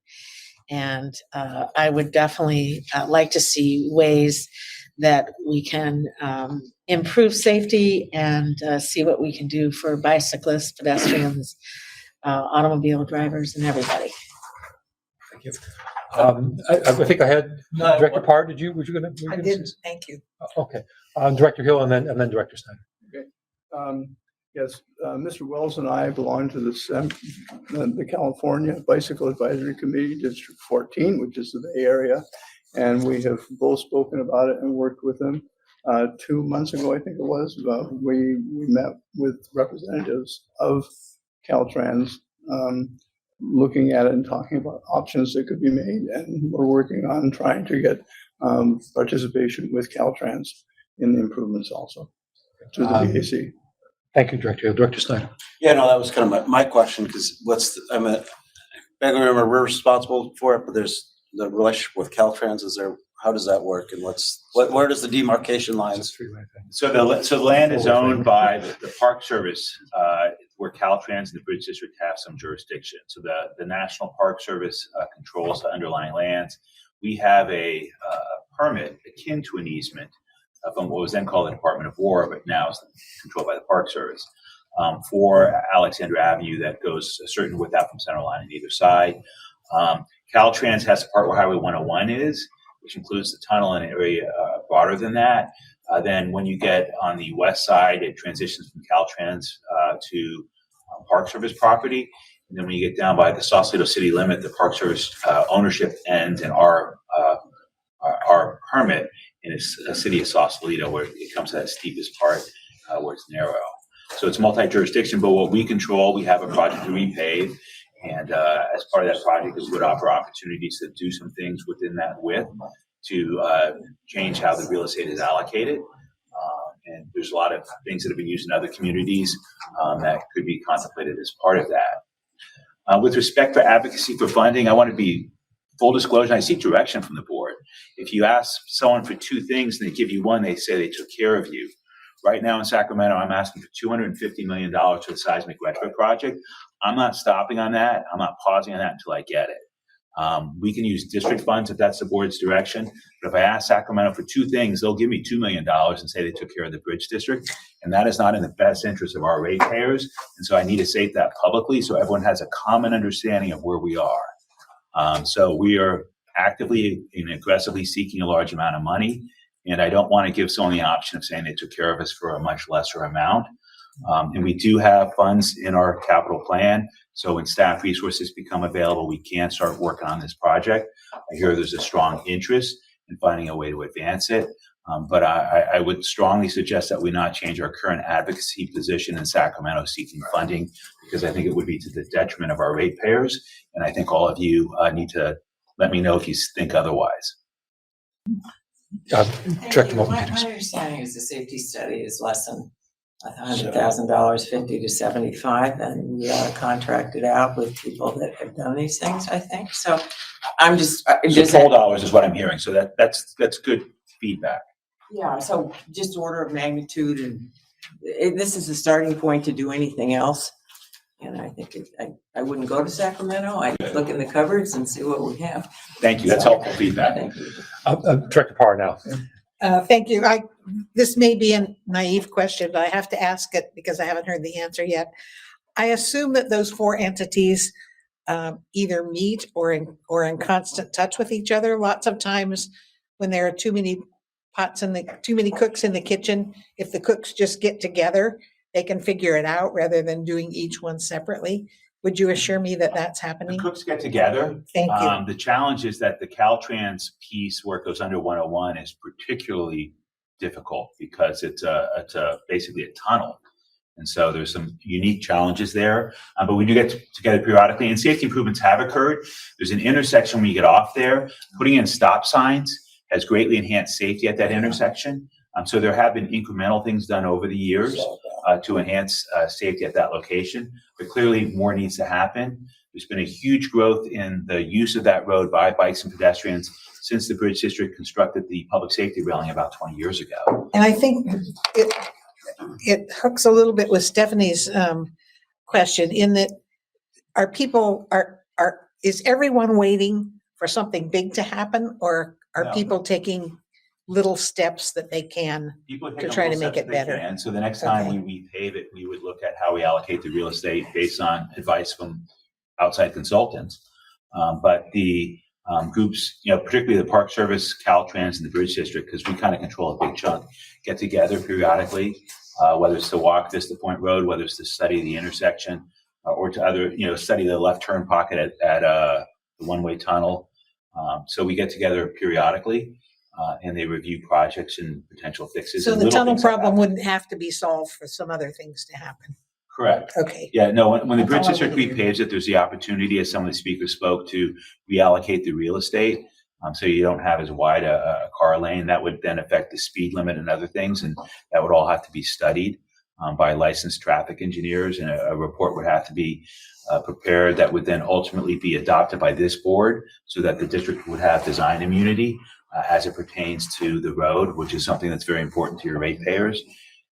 and I would definitely like to see ways that we can improve safety and see what we can do for bicyclists, pedestrians, automobile drivers, and everybody. Thank you. I think I had Director Parr. Were you going to? I did. Thank you. Okay. Director Hill and then Director Snyder. Okay. Yes, Mr. Wells and I belong to the California Bicycle Advisory Committee, District 14, which is the Bay Area. And we have both spoken about it and worked with them. 2 months ago, I think it was, we met with representatives of Caltrans, looking at it and talking about options that could be made. And we're working on trying to get participation with Caltrans in the improvements also through the BAC. Thank you, Director. Director Snyder. Yeah, no, that was kind of my question, because we're responsible for it, but there's the relationship with Caltrans. How does that work, and where does the demarcation lines? So the land is owned by the Park Service, where Caltrans and the Bridge District have some jurisdiction. So the National Park Service controls the underlying lands. We have a permit akin to an easement from what was then called the Department of War, but now is controlled by the Park Service, for Alexander Avenue that goes a certain width out from center line on either side. Caltrans has the part where Highway 101 is, which includes the tunnel and an area broader than that. Then when you get on the west side, it transitions from Caltrans to Park Service property. And then when you get down by the Sausalito city limit, the Park Service ownership ends, and our permit in the city of Sausalito, where it comes to that steepest part where it's narrow. So it's multi-jurisdiction, but what we control, we have a project to repave. And as part of that project, it would offer opportunities to do some things within that width to change how the real estate is allocated. And there's a lot of things that have been used in other communities that could be contemplated as part of that. With respect to advocacy for funding, I want to be full disclosure. I seek direction from the board. If you ask someone for two things and they give you one, they say they took care of you. Right now in Sacramento, I'm asking for $250 million for the seismic retro project. I'm not stopping on that. I'm not pausing on that until I get it. We can use district funds if that's the board's direction. But if I ask Sacramento for two things, they'll give me $2 million and say they took care of the bridge district. And that is not in the best interest of our ratepayers. And so I need to state that publicly so everyone has a common understanding of where we are. So we are actively and aggressively seeking a large amount of money. And I don't want to give someone the option of saying they took care of us for a much lesser amount. And we do have funds in our capital plan. So when staff resources become available, we can start working on this project. I hear there's a strong interest in finding a way to advance it. But I would strongly suggest that we not change our current advocacy position in Sacramento seeking funding, because I think it would be to the detriment of our ratepayers. And I think all of you need to let me know if you think otherwise. My understanding is the safety study is less than $100,000, 50 to 75, and we are contracted out with people that have done these things, I think. So I'm just So $12 is what I'm hearing. So that's good feedback. Yeah, so just order of magnitude, and this is the starting point to do anything else. And I think I wouldn't go to Sacramento. I'd look in the cupboards and see what we have. Thank you. That's helpful feedback. Thank you. Director Parr now. Thank you. This may be a naive question, but I have to ask it because I haven't heard the answer yet. I assume that those four entities either meet or in constant touch with each other. Lots of times when there are too many too many cooks in the kitchen, if the cooks just get together, they can figure it out rather than doing each one separately. Would you assure me that that's happening? The cooks get together. Thank you. The challenge is that the Caltrans piece where it goes under 101 is particularly difficult because it's basically a tunnel. And so there's some unique challenges there, but we do get together periodically, and safety improvements have occurred. There's an intersection when you get off there. Putting in stop signs has greatly enhanced safety at that intersection. So there have been incremental things done over the years to enhance safety at that location, but clearly more needs to happen. There's been a huge growth in the use of that road by bikes and pedestrians since the Bridge District constructed the public safety railing about 20 years ago. And I think it hooks a little bit with Stephanie's question in that is everyone waiting for something big to happen, or are people taking little steps that they can to try to make it better? And so the next time we pave it, we would look at how we allocate the real estate based on advice from outside consultants. But the groups, particularly the Park Service, Caltrans, and the Bridge District, because we kind of control a big chunk, get together periodically whether it's to walk Vista Point Road, whether it's to study the intersection, or to other, study the left turn pocket at the one-way tunnel. So we get together periodically, and they review projects and potential fixes. So and the little tunnel things like problem that. wouldn't have to be solved for some other things to happen. Correct. Okay. Yeah, no, when the That's Bridge all I District wanted to hear. repaves it, there's the opportunity, as some of the speakers spoke, to reallocate the real estate. So you don't have as wide a car lane. That would then affect the speed limit and other things. And that would all have to be studied by licensed traffic engineers. And a report would have to be prepared that would then ultimately be adopted by this board so that the district would have design immunity as it pertains to the road, which is something that's very important to your ratepayers.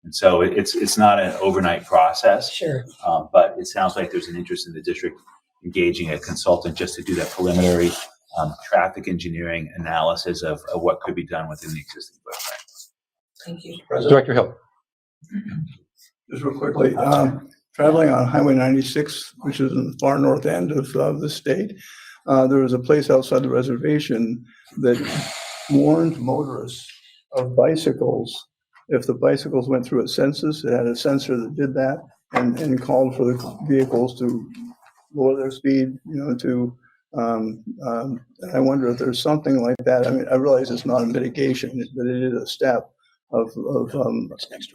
And so it's not an overnight process. Sure. But it sounds like there's an interest in the district engaging a consultant just to do that preliminary traffic engineering analysis of what could be done within the existing footprint. Thank you. Director Hill. Just real quickly, traveling on Highway 96, which is in the far north end of the state, there was a place outside the reservation that warned motorists of bicycles. If the bicycles went through a census, it had a sensor that did that and called for the vehicles to lower their speed, I wonder if there's something like that. I mean, I realize it's not a mitigation, but it is a step of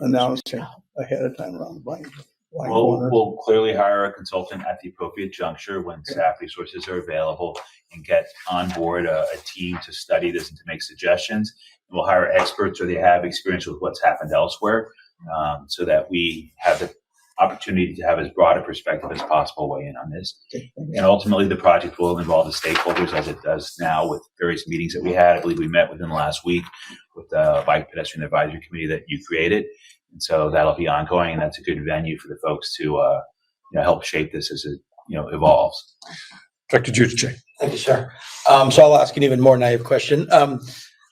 announcing ahead of time around the blind corner. We'll clearly hire a consultant at the appropriate juncture when staff resources are available and get on board a team to study this and to make suggestions. We'll hire experts or they have experience with what's happened elsewhere, so that we have the opportunity to have as broad a perspective as possible weigh in on this. And ultimately, the project will involve the stakeholders as it does now with various meetings that we had. I believe we met within the last week with the Bike Pedestrian Advisory Committee that you created. And so that'll be ongoing, and that's a good venue for the folks to help shape this as it evolves. Director Giudice. Thank you, sir. So I'll ask an even more naive question.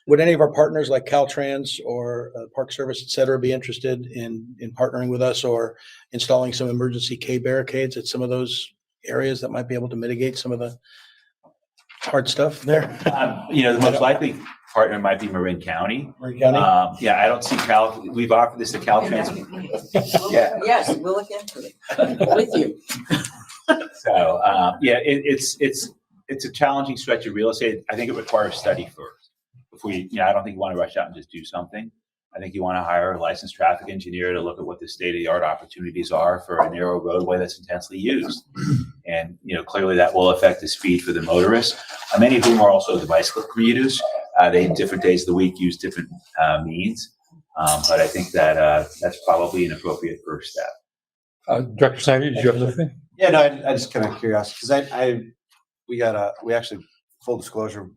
Would any of our partners like Caltrans or Park Service, et cetera, be interested in partnering with us or installing some emergency K barricades at some of those areas that might be able to mitigate some of the hard stuff there? The most likely partner might be Marin County. Marin County? I don't see we've offered this to Caltrans. Yeah. Yes, we'll look into it with you. So, it's a challenging stretch of real estate. I think it requires study first. I don't think you want to rush out and just do something. I think you want to hire a licensed traffic engineer to look at what the state-of-the-art opportunities are for a narrow roadway that's intensely used. And, clearly that will affect the speed for the motorists, many of whom are also the bicycle commuters. They, different days of the week, use different means. But I think that that's probably an appropriate first step. Director Snyder, did you have anything? Yeah, no, I just kind of curious because we actually, full disclosure,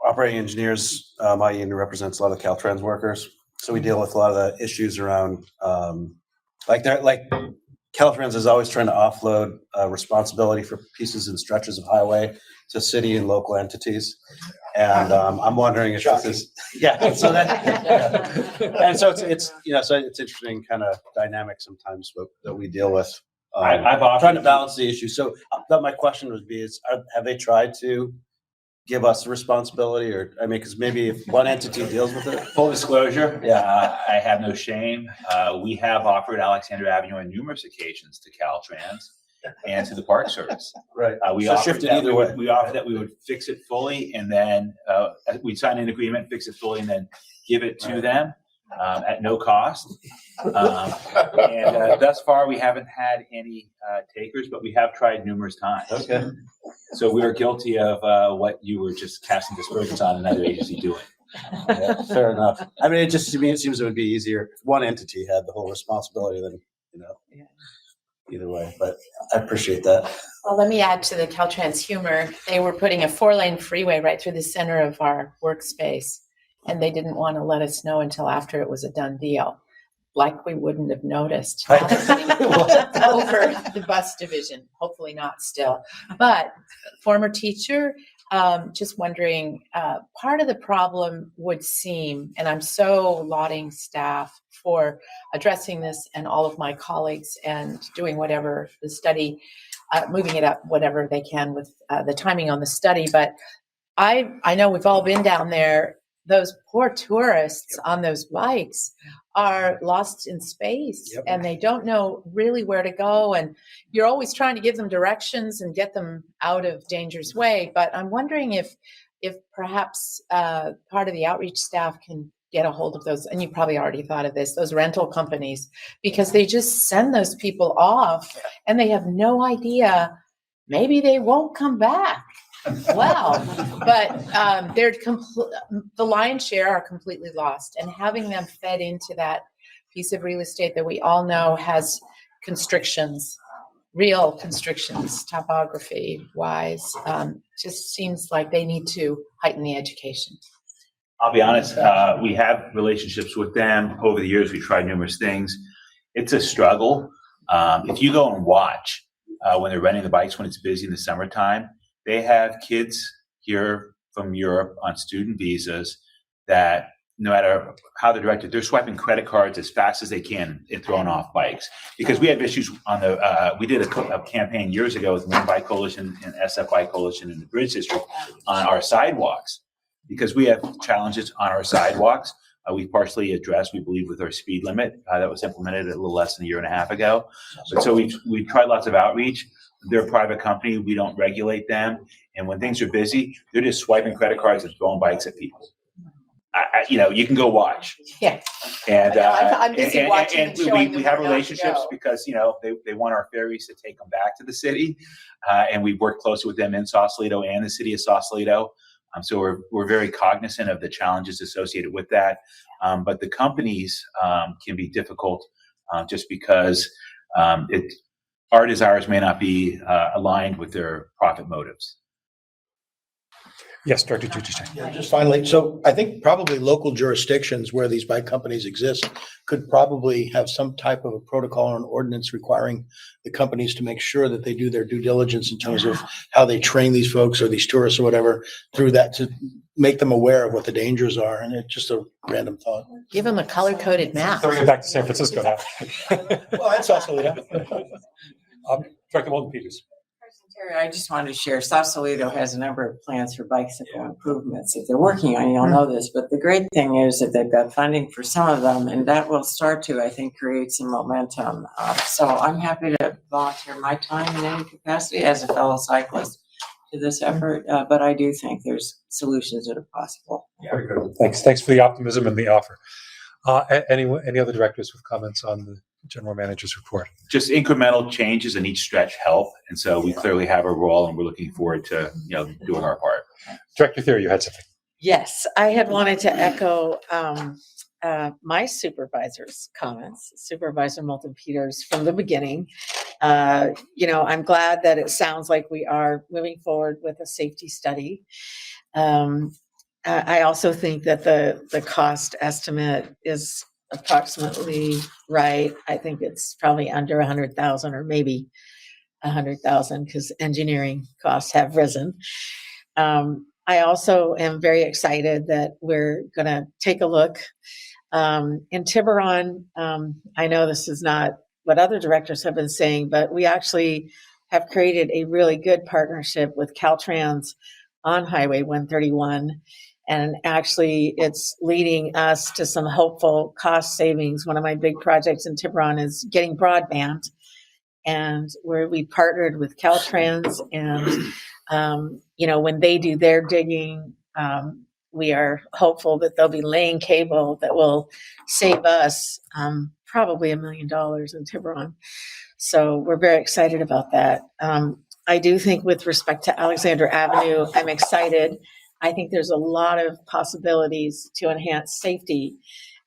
operating engineers, my union represents a lot of Caltrans workers. So we deal with a lot of the issues around, Caltrans is always trying to offload responsibility for pieces and stretches of highway to city and local entities. And I'm wondering if this is, so and so it's interesting kind of dynamic sometimes that we deal with. I've trying to balance the issue. So my question would be have they tried to give us responsibility because maybe if one entity deals with it. Full disclosure, I have no shame. We have offered Alexander Avenue on numerous occasions to Caltrans and to the Park Service. Right. We offered that we would fix it fully and then we'd sign an agreement, fix it fully, and then give it to them at no cost. And thus far, we haven't had any takers, but we have tried numerous times. Okay. So we are guilty of what you were just casting dispersions on another agency doing. Yeah, fair enough. I mean, to me, it seems it would be easier if one entity had the whole responsibility than, either way, but I appreciate that. Well, let me add to the Caltrans humor. They were putting a 4-lane freeway right through the center of our workspace, and they didn't want to let us know until after it was a done deal. Like we wouldn't have noticed. Now they're putting it over the bus division. Hopefully not still. But former teacher, just wondering, part of the problem would seem, and I'm so lauding staff for addressing this and all of my colleagues and doing whatever the study, moving it up whatever they can with the timing on the study. But I know we've all been down there. those poor tourists on those bikes are lost in space and they don't know really where to go. And you're always trying to give them directions and get them out of danger's way. But I'm wondering if perhaps part of the outreach staff can get a hold of those, and you probably already thought of this, those rental companies, because they just send those people off and they have no idea, maybe they won't come back. Well, but the lion's share are completely lost, and having them fed into that piece of real estate that we all know has constrictions, real constrictions, topography wise, just seems like they need to heighten the education. I'll be honest, we have relationships with them. Over the years, we tried numerous things. It's a struggle. If you go and watch when they're renting the bikes when it's busy in the summertime, they have kids here from Europe on student visas that no matter how they're directed, they're swiping credit cards as fast as they can and throwing off bikes. Because we have issues on we did a campaign years ago with Wind Bike Coalition and SF Bike Coalition in the Bridge District on our sidewalks. Because we have challenges on our sidewalks. We partially addressed, we believe, with our speed limit that was implemented a little less than a year and a half ago. But so we've tried lots of outreach. They're a private company. We don't regulate them. And when things are busy, they're just swiping credit cards and throwing bikes at people. You can go watch. Yeah. And I'm busy watching and and showing we them have where not to relationships go. because they want our ferries to take them back to the city, and we've worked closely with them in Sausalito and the city of Sausalito. So we're very cognizant of the challenges associated with that. But the companies can be difficult just because our desires may not be aligned with their profit motives. Yes, Director Giudice. Yeah, just finally, so I think probably local jurisdictions where these bike companies exist could probably have some type of a protocol or an ordinance requiring the companies to make sure that they do their due diligence in terms of how they train these folks or these tourists or whatever through that to make them aware of what the dangers are. And it's just a random thought. Give them a color-coded map. Throwing it back to San Francisco now. Well, that's also, Director Walton Peters. Terry, I just wanted to share, Sausalito has a number of plans for bicycle improvements that they're working on. You'll know this, but the great thing is that they've got funding for some of them, and that will start to, I think, create some momentum. So I'm happy to volunteer my time in any capacity as a fellow cyclist to this effort, but I do think there's solutions that are possible. Very good. Thanks for the optimism and the offer. Any other directors with comments on the general manager's report? Just incremental changes in each stretch help, and so we clearly have a role, and we're looking forward to doing our part. Director Theory, you had something. Yes, I had wanted to echo my supervisor's comments, Supervisor Moulton Peters, from the beginning. I'm glad that it sounds like we are moving forward with a safety study. I also think that the cost estimate is approximately right. I think it's probably under 100,000 or maybe 100,000 because engineering costs have risen. I also am very excited that we're going to take a look in Tiburon. I know this is not what other directors have been saying, but we actually have created a really good partnership with Caltrans on Highway 131. And actually, it's leading us to some hopeful cost savings. One of my big projects in Tiburon is getting broadband. And we partnered with Caltrans. And, when they do their digging, we are hopeful that they'll be laying cable that will save us probably $1 million in Tiburon. So we're very excited about that. I do think with respect to Alexander Avenue, I'm excited. I think there's a lot of possibilities to enhance safety.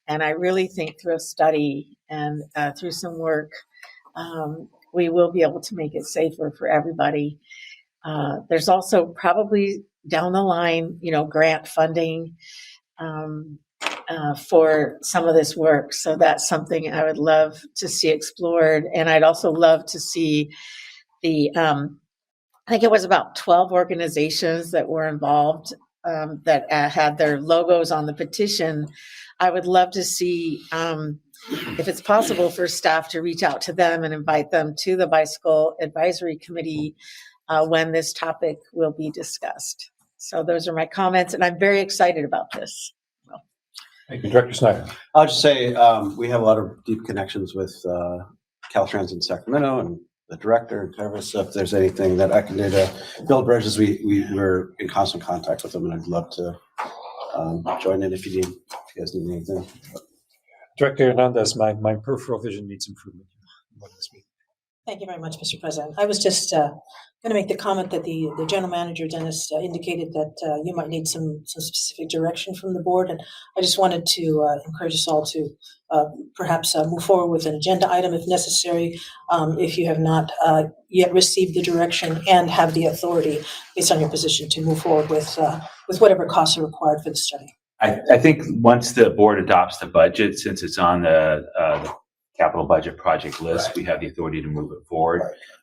And I really think through a study and through some work, we will be able to make it safer for everybody. There's also probably down the line, grant funding for some of this work. So that's something I would love to see explored. And I'd also love to see I think it was about 12 organizations that were involved that had their logos on the petition. I would love to see if it's possible for staff to reach out to them and invite them to the Bicycle Advisory Committee when this topic will be discussed. So those are my comments, and I'm very excited about this. Thank you. Director Snyder. I'll just say, we have a lot of deep connections with Caltrans in Sacramento and the director and Travis. So if there's anything that I can do to build bridges, we're in constant contact with them, and I'd love to join in if you guys need anything. Director Hernandez, my peripheral vision needs improvement. Thank you very much, Mr. President. I was just going to make the comment that the general manager, Dennis, indicated that you might need some specific direction from the board. And I just wanted to encourage us all to perhaps move forward with an agenda item if necessary, if you have not yet received the direction and have the authority based on your position to move forward with whatever costs are required for the study. I think once the board adopts the budget, since it's on the capital budget project list, we have the authority to move it forward.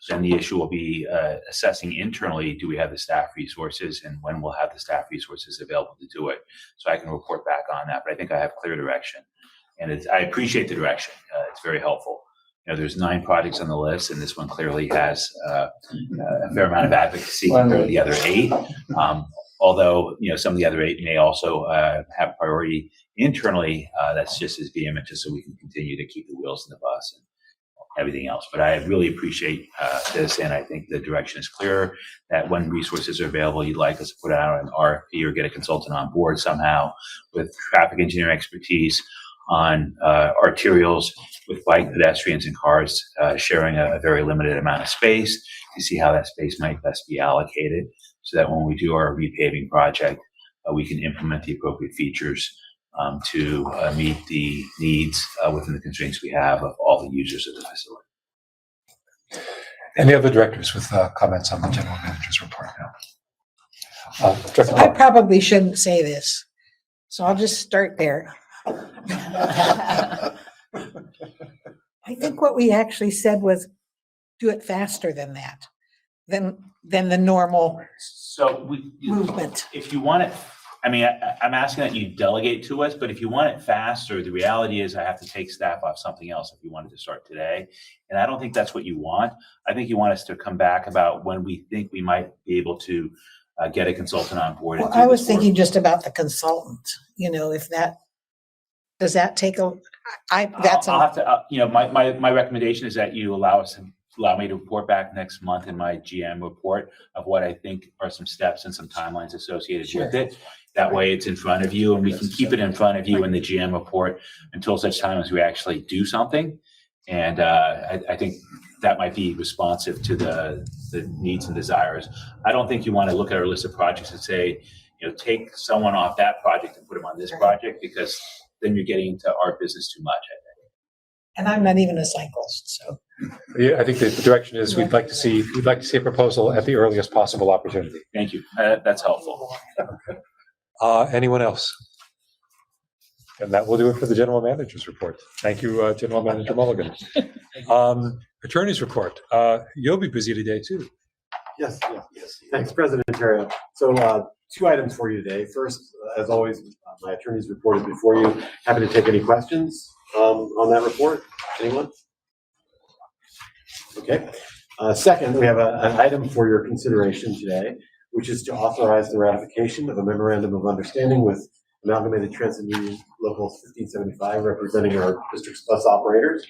Then the issue will be assessing internally, do we have the staff resources, and when we'll have the staff resources available to do it. So I can report back on that, but I think I have clear direction. And I appreciate the direction. It's very helpful. You know, there's 9 projects on the list, and this one clearly has a fair amount of advocacy compared to the other 8. Although, you know, some of the other 8 may also have priority internally, that's just as vehement, just so we can continue to keep the wheels in the bus and everything else. But I really appreciate this, and I think the direction is clear that when resources are available, you'd like us to put out an RFP or get a consultant on board somehow with traffic engineering expertise on arterials with bike, pedestrians, and cars sharing a very limited amount of space to see how that space might best be allocated, so that when we do our repaving project, we can implement the appropriate features to meet the needs within the constraints we have of all the users of the facility. Any other directors with comments on the general manager's report now? So I probably shouldn't say this, so I'll just start there. I think what we actually said was do it faster than that, than the normal So movement. if you want it, I mean, I'm asking that you delegate to us, but if you want it faster, the reality is I have to take staff off something else if you wanted to start today. And I don't think that's what you want. I think you want us to come back about when we think we might be able to get a consultant on board. Well, I was thinking just about the consultant, you know, if that, does that take a, I'll have to, you know, my recommendation is that you allow me to report back next month in my GM report of what I think are some steps and some timelines associated with it. That way it's in front of you, and we can keep it in front of you in the GM report until such time as we actually do something. And I think that might be responsive to the needs and desires. I don't think you want to look at our list of projects and say, you know, take someone off that project and put them on this project, because then you're getting into our business too much, I think. and I'm not even a cyclist, so. Yeah, I think the direction is we'd like to see a proposal at the earliest possible opportunity. Thank you. That's helpful. Anyone else? And that will do it for the general manager's report. Thank you, General Manager Mulligan. Attorney's report. You'll be busy today too. Yes. Thanks, President Ontario. So 2 items for you today. First, as always, my attorney's reported before you. Happy to take any questions on that report. Anyone? Okay. Second, we have an item for your consideration today, which is to authorize the ratification of a memorandum of understanding with Amalgamated Transit Union Local 1575, representing our district's bus operators.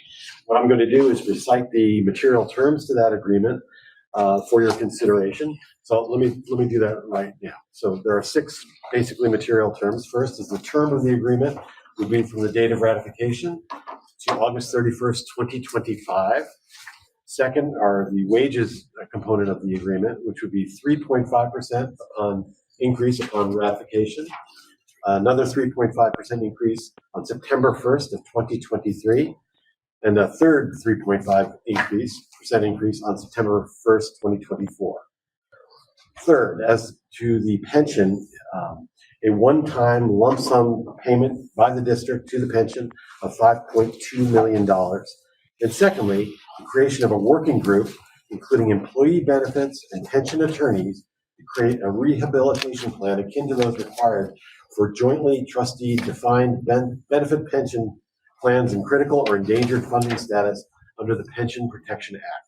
What I'm going to do is recite the material terms to that agreement for your consideration. So let me do that right now. So there are 6 basically material terms. First is the term of the agreement would be from the date of ratification to August 31st, 2025. Second are the wages component of the agreement, which would be 3.5% on increase upon ratification. Another 3.5% increase on September 1st of 2023, and a third 3.5% increase on September 1st, 2024. Third, as to the pension, a one-time lump sum payment by the district to the pension of $5.2 million. And secondly, the creation of a working group, including employee benefits and pension attorneys, to create a rehabilitation plan akin to those required for jointly trustee defined benefit pension plans in critical or endangered funding status under the Pension Protection Act.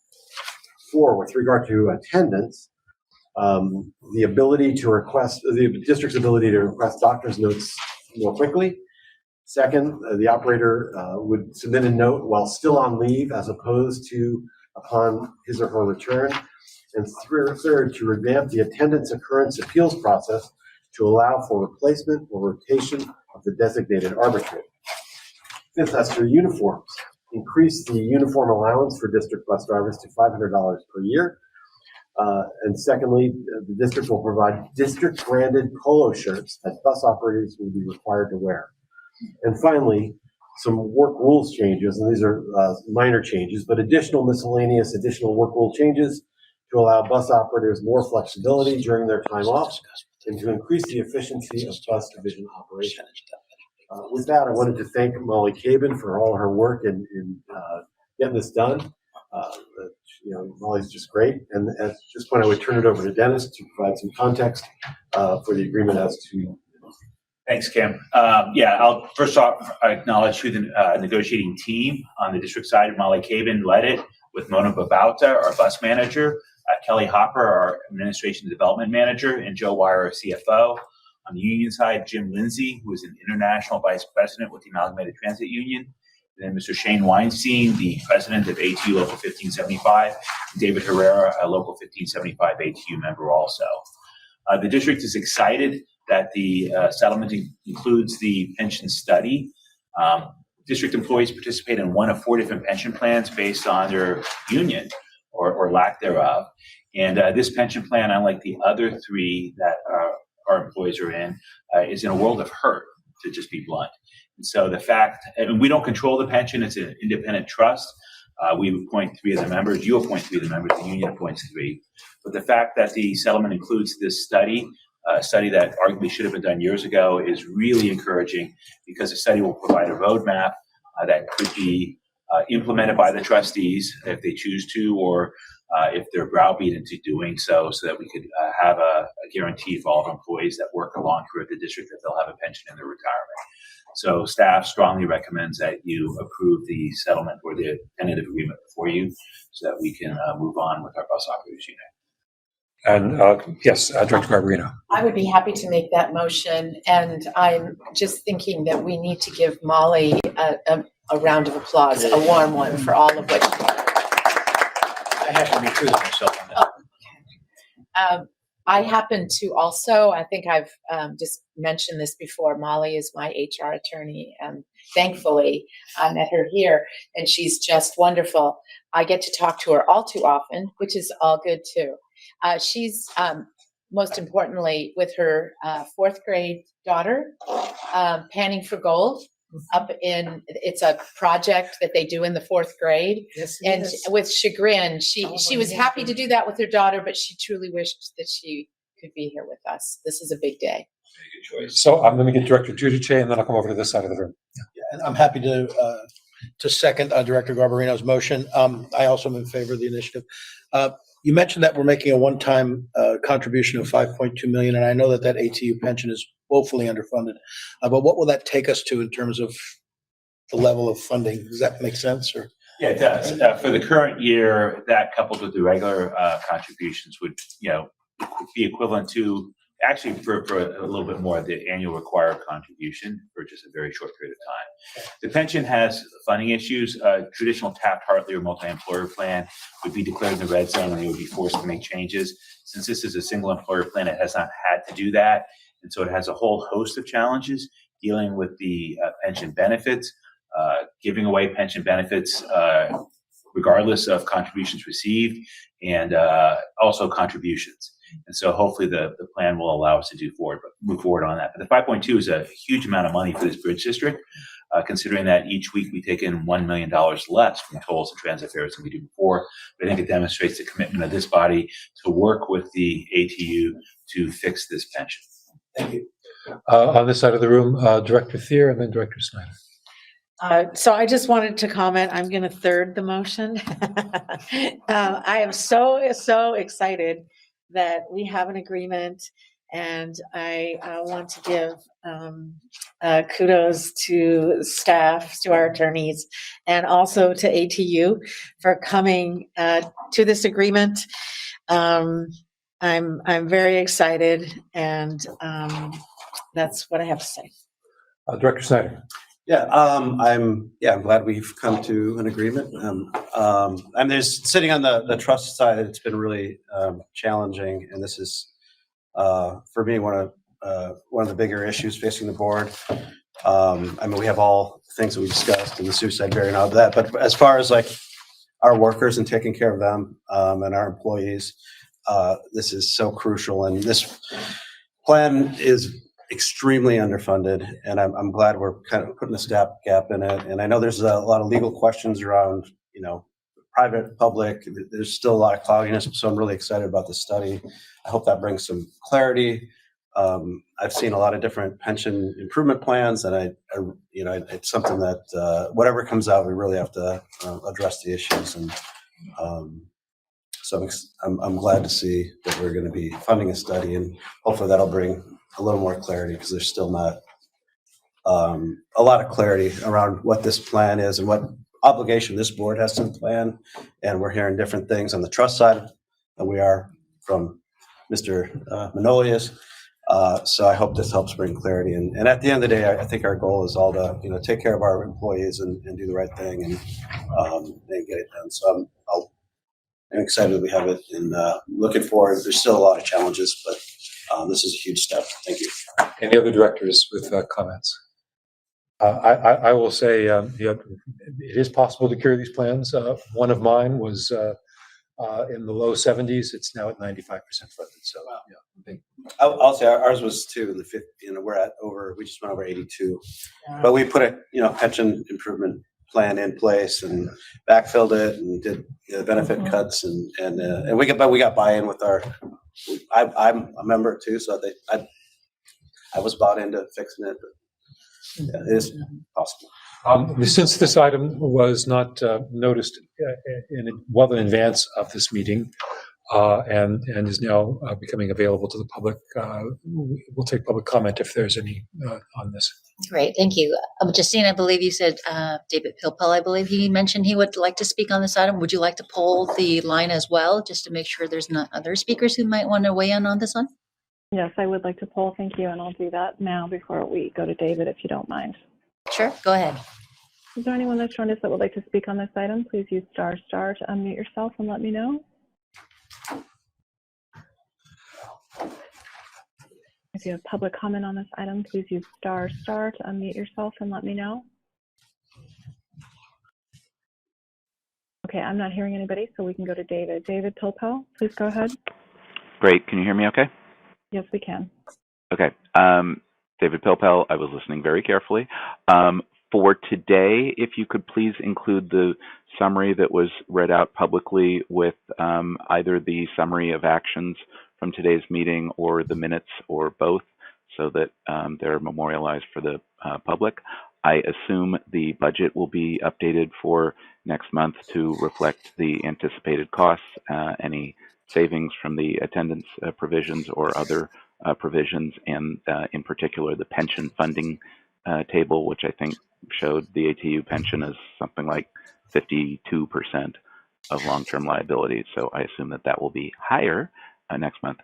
4, with regard to attendance, the ability to request, the district's ability to request doctor's notes more quickly. Second, the operator would submit a note while still on leave as opposed to upon his or her return. And third, to revamp the attendance occurrence appeals process to allow for replacement or rotation of the designated arbitrator. Fifth, as for uniforms, increase the uniform allowance for district bus drivers to $500 per year. And secondly, the district will provide district branded polo shirts that bus operators will be required to wear. And finally, some work rules changes, and these are minor changes, but additional work rule changes to allow bus operators more flexibility during their time off and to increase the efficiency of bus division operations. With that, I wanted to thank Molly Cabin for all her work in getting this done. Molly's just great. And at this point, I would turn it over to Dennis to provide some context for the agreement as to. Thanks, Kim. I'll first off acknowledge who the negotiating team on the district side. Molly Cabin led it with Mona Babauta, our bus manager, Kelly Hopper, our administration development manager, and Joe Wire, our CFO. On the union side, Jim Lindsay, who is an international vice president with the Amalgamated Transit Union. And then Mr. Shane Weinstein, the president of ATU Local 1575, and David Herrera, a Local 1575 ATU member also. The district is excited that the settlement includes the pension study. District employees participate in one of 4 different pension plans based on their union or lack thereof. And this pension plan, unlike the other 3 that our employees are in, is in a world of hurt, to just be blunt. And so the fact, and we don't control the pension, it's an independent trust. We appoint 3 of the members, you appoint 3 of the members, the union appoints 3. But the fact that the settlement includes this study, a study that arguably should have been done years ago, is really encouraging because the study will provide a roadmap that could be implemented by the trustees if they choose to, or if they're browbeaten into doing so that we could have a guarantee for all of employees that work a long career at the district that they'll have a pension in their retirement. So staff strongly recommends that you approve the settlement or the tentative agreement before you so that we can move on with our bus operators unit. And yes, Director Garbarino. I would be happy to make that motion, and I'm just thinking that we need to give Molly a round of applause, a warm one for all of what. I have to recruit myself on that. I happen to also, I think I've just mentioned this before, Molly is my HR attorney, and thankfully I met her here, and she's just wonderful. I get to talk to her all too often, which is all good too. She's most importantly with her 4th grade daughter, panning for gold. It's a project that they do in the 4th grade. Yes, and with chagrin, she was happy to do that with her daughter, but she truly wished that she could be here with us. This is a big day. So I'm going to get Director Giudice, and then I'll come over to this side of the room. Yeah, and I'm happy to second Director Garbarino's motion. I also am in favor of the initiative. You mentioned that we're making a one-time contribution of $5.2 million, and I know that ATU pension is woefully underfunded. But what will that take us to in terms of the level of funding? Does that make sense? Or? Yeah, it does. For the current year, that coupled with the regular contributions would, be equivalent to actually for a little bit more of the annual required contribution for just a very short period of time. The pension has funding issues. Traditional Taft-Hartley or multi-employer plan would be declared in the red zone and they would be forced to make changes. Since this is a single employer plan, it has not had to do that. And so it has a whole host of challenges dealing with the pension benefits, giving away pension benefits regardless of contributions received, and also contributions. And so hopefully the plan will allow us to move forward on that. But the 5.2 is a huge amount of money for this bridge district, considering that each week we take in $1 million less from tolls and transit fares than we did before. But I think it demonstrates the commitment of this body to work with the ATU to fix this pension. Thank you. On this side of the room, Director Thier and then Director Snyder. So I just wanted to comment, I'm going to third the motion. I am so excited that we have an agreement, and I want to give kudos to staff, to our attorneys, and also to ATU for coming to this agreement. I'm very excited, and that's what I have to say. Director Snyder. I'm glad we've come to an agreement. And there's sitting on the trust side, it's been really challenging, and this is for me one of the bigger issues facing the board. I mean, we have all the things that we discussed and the suicide barrier and all that, but as far as like our workers and taking care of them and our employees, this is so crucial. And this plan is extremely underfunded, and I'm glad we're kind of putting a stopgap in it. And I know there's a lot of legal questions around, private, public. There's still a lot of cloudiness, so I'm really excited about this study. I hope that brings some clarity. I've seen a lot of different pension improvement plans, and it's something that whatever comes out, we really have to address the issues. And so I'm glad to see that we're going to be funding a study, and hopefully that'll bring a little more clarity, because there's still not a lot of clarity around what this plan is and what obligation this board has to the plan. And we're hearing different things on the trust side than we are from Mr. Manolius. So I hope this helps bring clarity. And at the end of the day, I think our goal is all to take care of our employees and do the right thing and get it done. So I'm excited that we have it, and looking forward. There's still a lot of challenges, but this is a huge step. Thank you. Any other directors with comments? I will say it is possible to carry these plans. One of mine was in the low 70s. It's now at 95% funded. So I'll say ours was too in the 50. We're at we just went over 82, but we put a pension improvement plan in place and backfilled it and did benefit cuts and we got buy-in with our. I'm a member too, so I was bought into fixing it. But it is possible. Since this item was not noticed well in advance of this meeting and is now becoming available to the public, we'll take public comment if there's any on this. Great, thank you. Justine, I believe you said David Pilpel, I believe he mentioned he would like to speak on this item. Would you like to poll the line as well, just to make sure there's not other speakers who might want to weigh in on this one? Yes, I would like to poll. Thank you. And I'll do that now before we go to David, if you don't mind. Sure, go ahead. Is there anyone that's joined us that would like to speak on this item? Please use ** to unmute yourself and let me know. If you have public comment on this item, please use ** to unmute yourself and let me know. Okay, I'm not hearing anybody, so we can go to David. David Pilpel, please go ahead. Great. Can you hear me okay? Yes, we can. Okay. David Pilpel, I was listening very carefully. For today, if you could please include the summary that was read out publicly with either the summary of actions from today's meeting or the minutes or both, so that they're memorialized for the public. I assume the budget will be updated for next month to reflect the anticipated costs, any savings from the attendance provisions or other provisions, and in particular the pension funding table, which I think showed the ATU pension as something like 52% of long-term liabilities. So I assume that will be higher next month.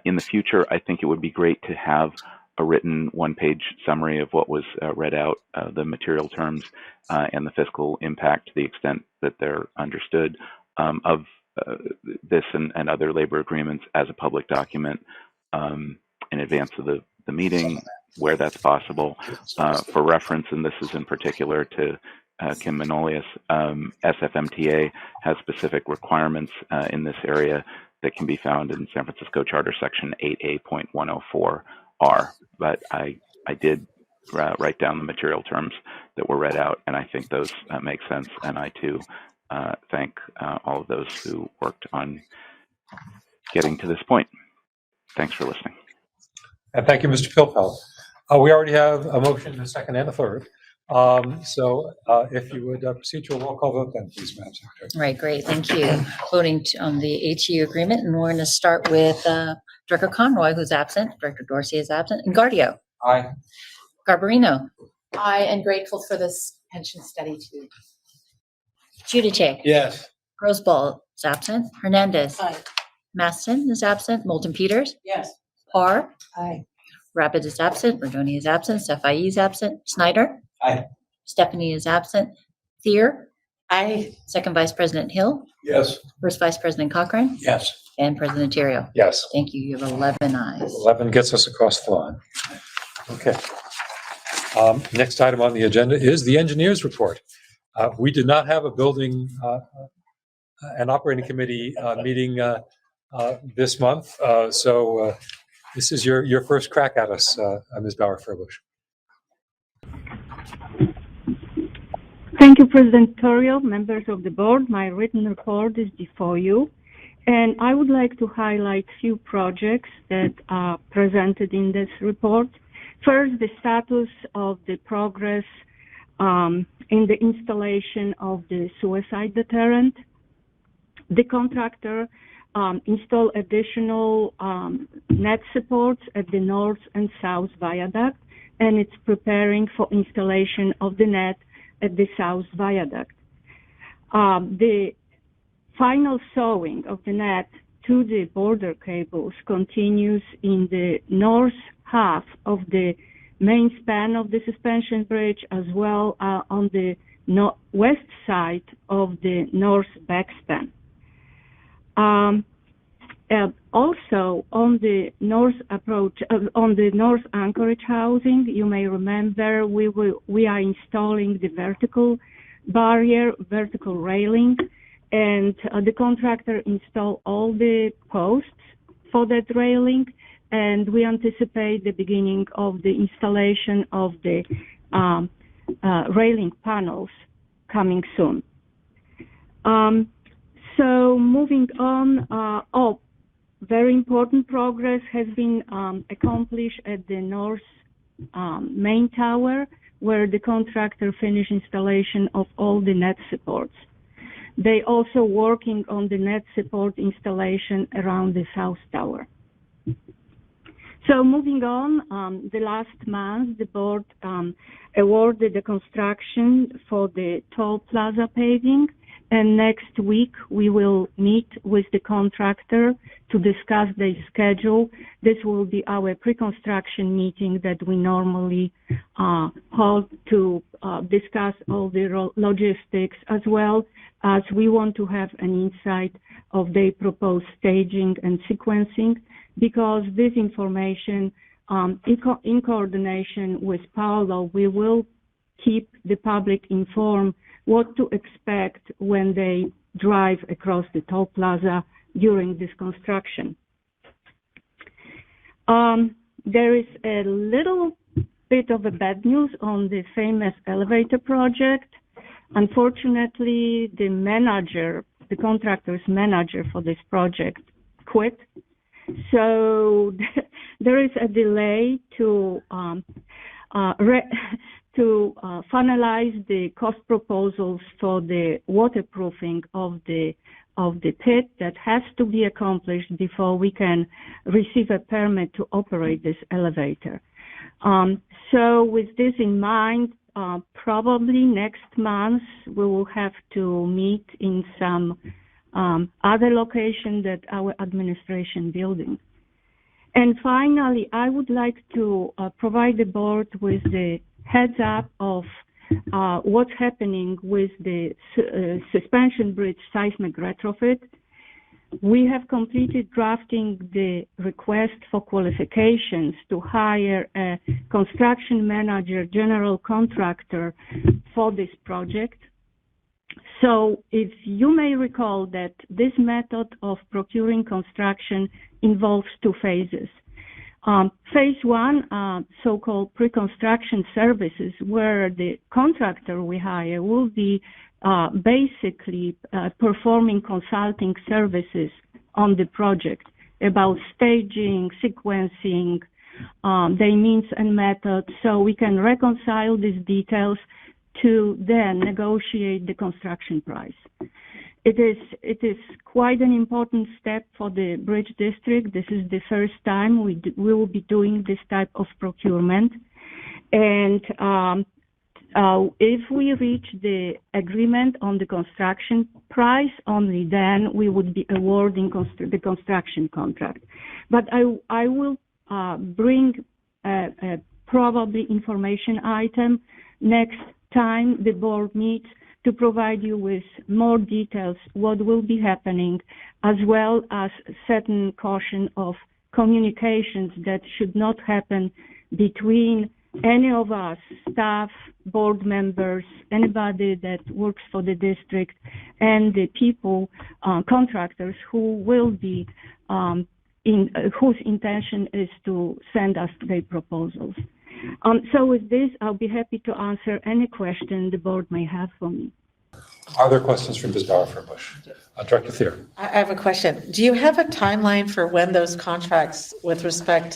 In the future, I think it would be great to have a written one-page summary of what was read out, the material terms and the fiscal impact to the extent that they're understood of this and other labor agreements as a public document in advance of the meeting, where that's possible. For reference, and this is in particular to Kim Manolius, SFMTA has specific requirements in this area that can be found in San Francisco Charter Section 8A.104R. But I did write down the material terms that were read out, and I think those make sense. And I too thank all of those who worked on getting to this point. Thanks for listening. And thank you, Mr. Pilpel. We already have a motion, a second, and a third. So if you would proceed to a roll call vote, then please, Madam Secretary. Right, great, thank you. Voting on the ATU agreement, and we're going to start with Director Conroy, who's absent, Director Dorsey is absent, and Guardio. Aye. Garbarino. I am grateful for this pension study too. Giudice. Yes. Roseball is absent. Hernandez. Aye. Maston is absent. Moulton Peters. Yes. Parr. Aye. Rapid is absent. Verdoni is absent. Sefai is absent. Snyder. Aye. Stephanie is absent. Thier, Aye. Second Vice President Hill, Yes. First Vice President Cochran, Yes. and President Terrio. Yes. Thank you. You have 11 ayes. 11 gets us across the line. Okay. Next item on the agenda is the engineers report. We did not have a building and operating committee meeting this month. So this is your first crack at us, Ms. Bauer-Furbush. Thank you, President Terrio, members of the board. My written report is before you, and I would like to highlight few projects that are presented in this report. First, the status of the progress in the installation of the suicide deterrent. The contractor installed additional net supports at the north and south viaduct, and it's preparing for installation of the net at the south viaduct. The final sewing of the net to the border cables continues in the north half of the main span of the suspension bridge, as well on the west side of the north backspan. Also on the north approach, on the north anchorage housing, you may remember we are installing the vertical barrier, vertical railing, and the contractor installed all the posts for that railing, and we anticipate the beginning of the installation of the railing panels coming soon. So moving on, very important progress has been accomplished at the north main tower, where the contractor finished installation of all the net supports. They also working on the net support installation around the south tower. So moving on, the last month, the board awarded the construction for the Toll Plaza paving, and next week we will meet with the contractor to discuss the schedule. This will be our pre-construction meeting that we normally hold to discuss all the logistics, as well as we want to have an insight of the proposed staging and sequencing, because this information, in coordination with Paolo, we will keep the public informed what to expect when they drive across the toll plaza during this construction. There is a little bit of a bad news on the famous elevator project. Unfortunately, the manager, the contractor's manager for this project quit. So there is a delay to finalize the cost proposals for the waterproofing of the pit that has to be accomplished before we can receive a permit to operate this elevator. So with this in mind, probably next month we will have to meet in some other location that our administration building. And finally, I would like to provide the board with the heads up of what's happening with the suspension bridge seismic retrofit. We have completed drafting the request for qualifications to hire a construction manager, general contractor for this project. So if you may recall that this method of procuring construction involves two phases. Phase one, so-called pre-construction services, where the contractor we hire will be basically performing consulting services on the project about staging, sequencing, their means and methods, so we can reconcile these details to then negotiate the construction price. It is quite an important step for the Bridge District. This is the first time we will be doing this type of procurement. And if we reach the agreement on the construction price, only then we would be awarding the construction contract. But I will bring a probably information item next time the board meets to provide you with more details what will be happening, as well as certain caution of communications that should not happen between any of us, staff, board members, anybody that works for the district, and the people, contractors who will be, whose intention is to send us their proposals. So with this, I'll be happy to answer any question the board may have for me. Are there questions for Ms. Bauer-Furbush? Director Thier. I have a question. Do you have a timeline for when those contracts with respect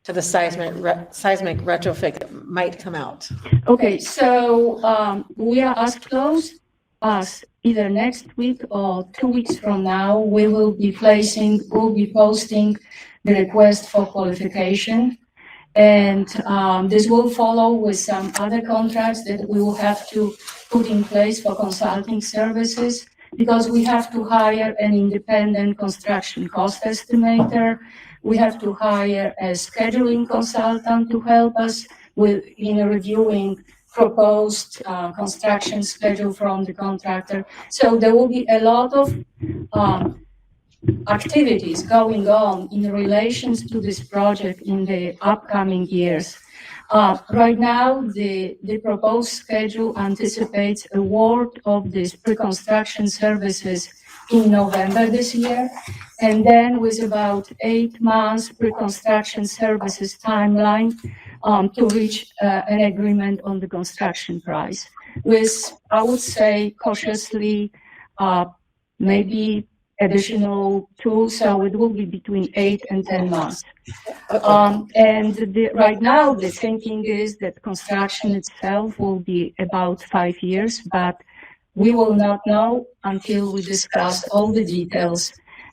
to the seismic retrofit might come out? Okay, so we are as close as either next week or 2 weeks from now, we'll be posting the request for qualification. And this will follow with some other contracts that we will have to put in place for consulting services, because we have to hire an independent construction cost estimator. We have to hire a scheduling consultant to help us in reviewing proposed construction schedule from the contractor. So there will be a lot of activities going on in relation to this project in the upcoming years. Right now, the proposed schedule anticipates award of these pre-construction services in November this year, and then with about 8 months pre-construction services timeline to reach an agreement on the construction price, with, I would say, cautiously, maybe additional tools, so it will be between 8 and 10 months. Right now, the thinking is that construction itself will be about 5 years, but we will not know until we discuss all the details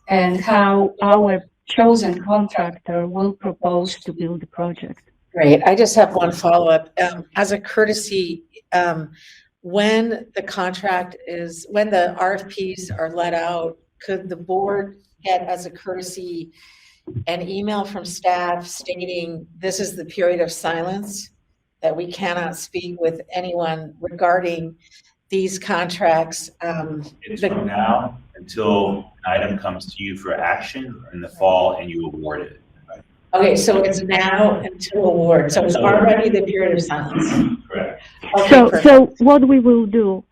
and how our chosen contractor will propose to build the project. Great. I just have one follow-up. As a courtesy, when the RFPs are let out, could the board get, as a courtesy, an email from staff stating this is the period of silence, that we cannot speak with anyone regarding these contracts? It's from now until an item comes to you for action in the fall and you award it. Okay, so it's now until award. So it's already the period of silence. Correct. Okay, So what we will do,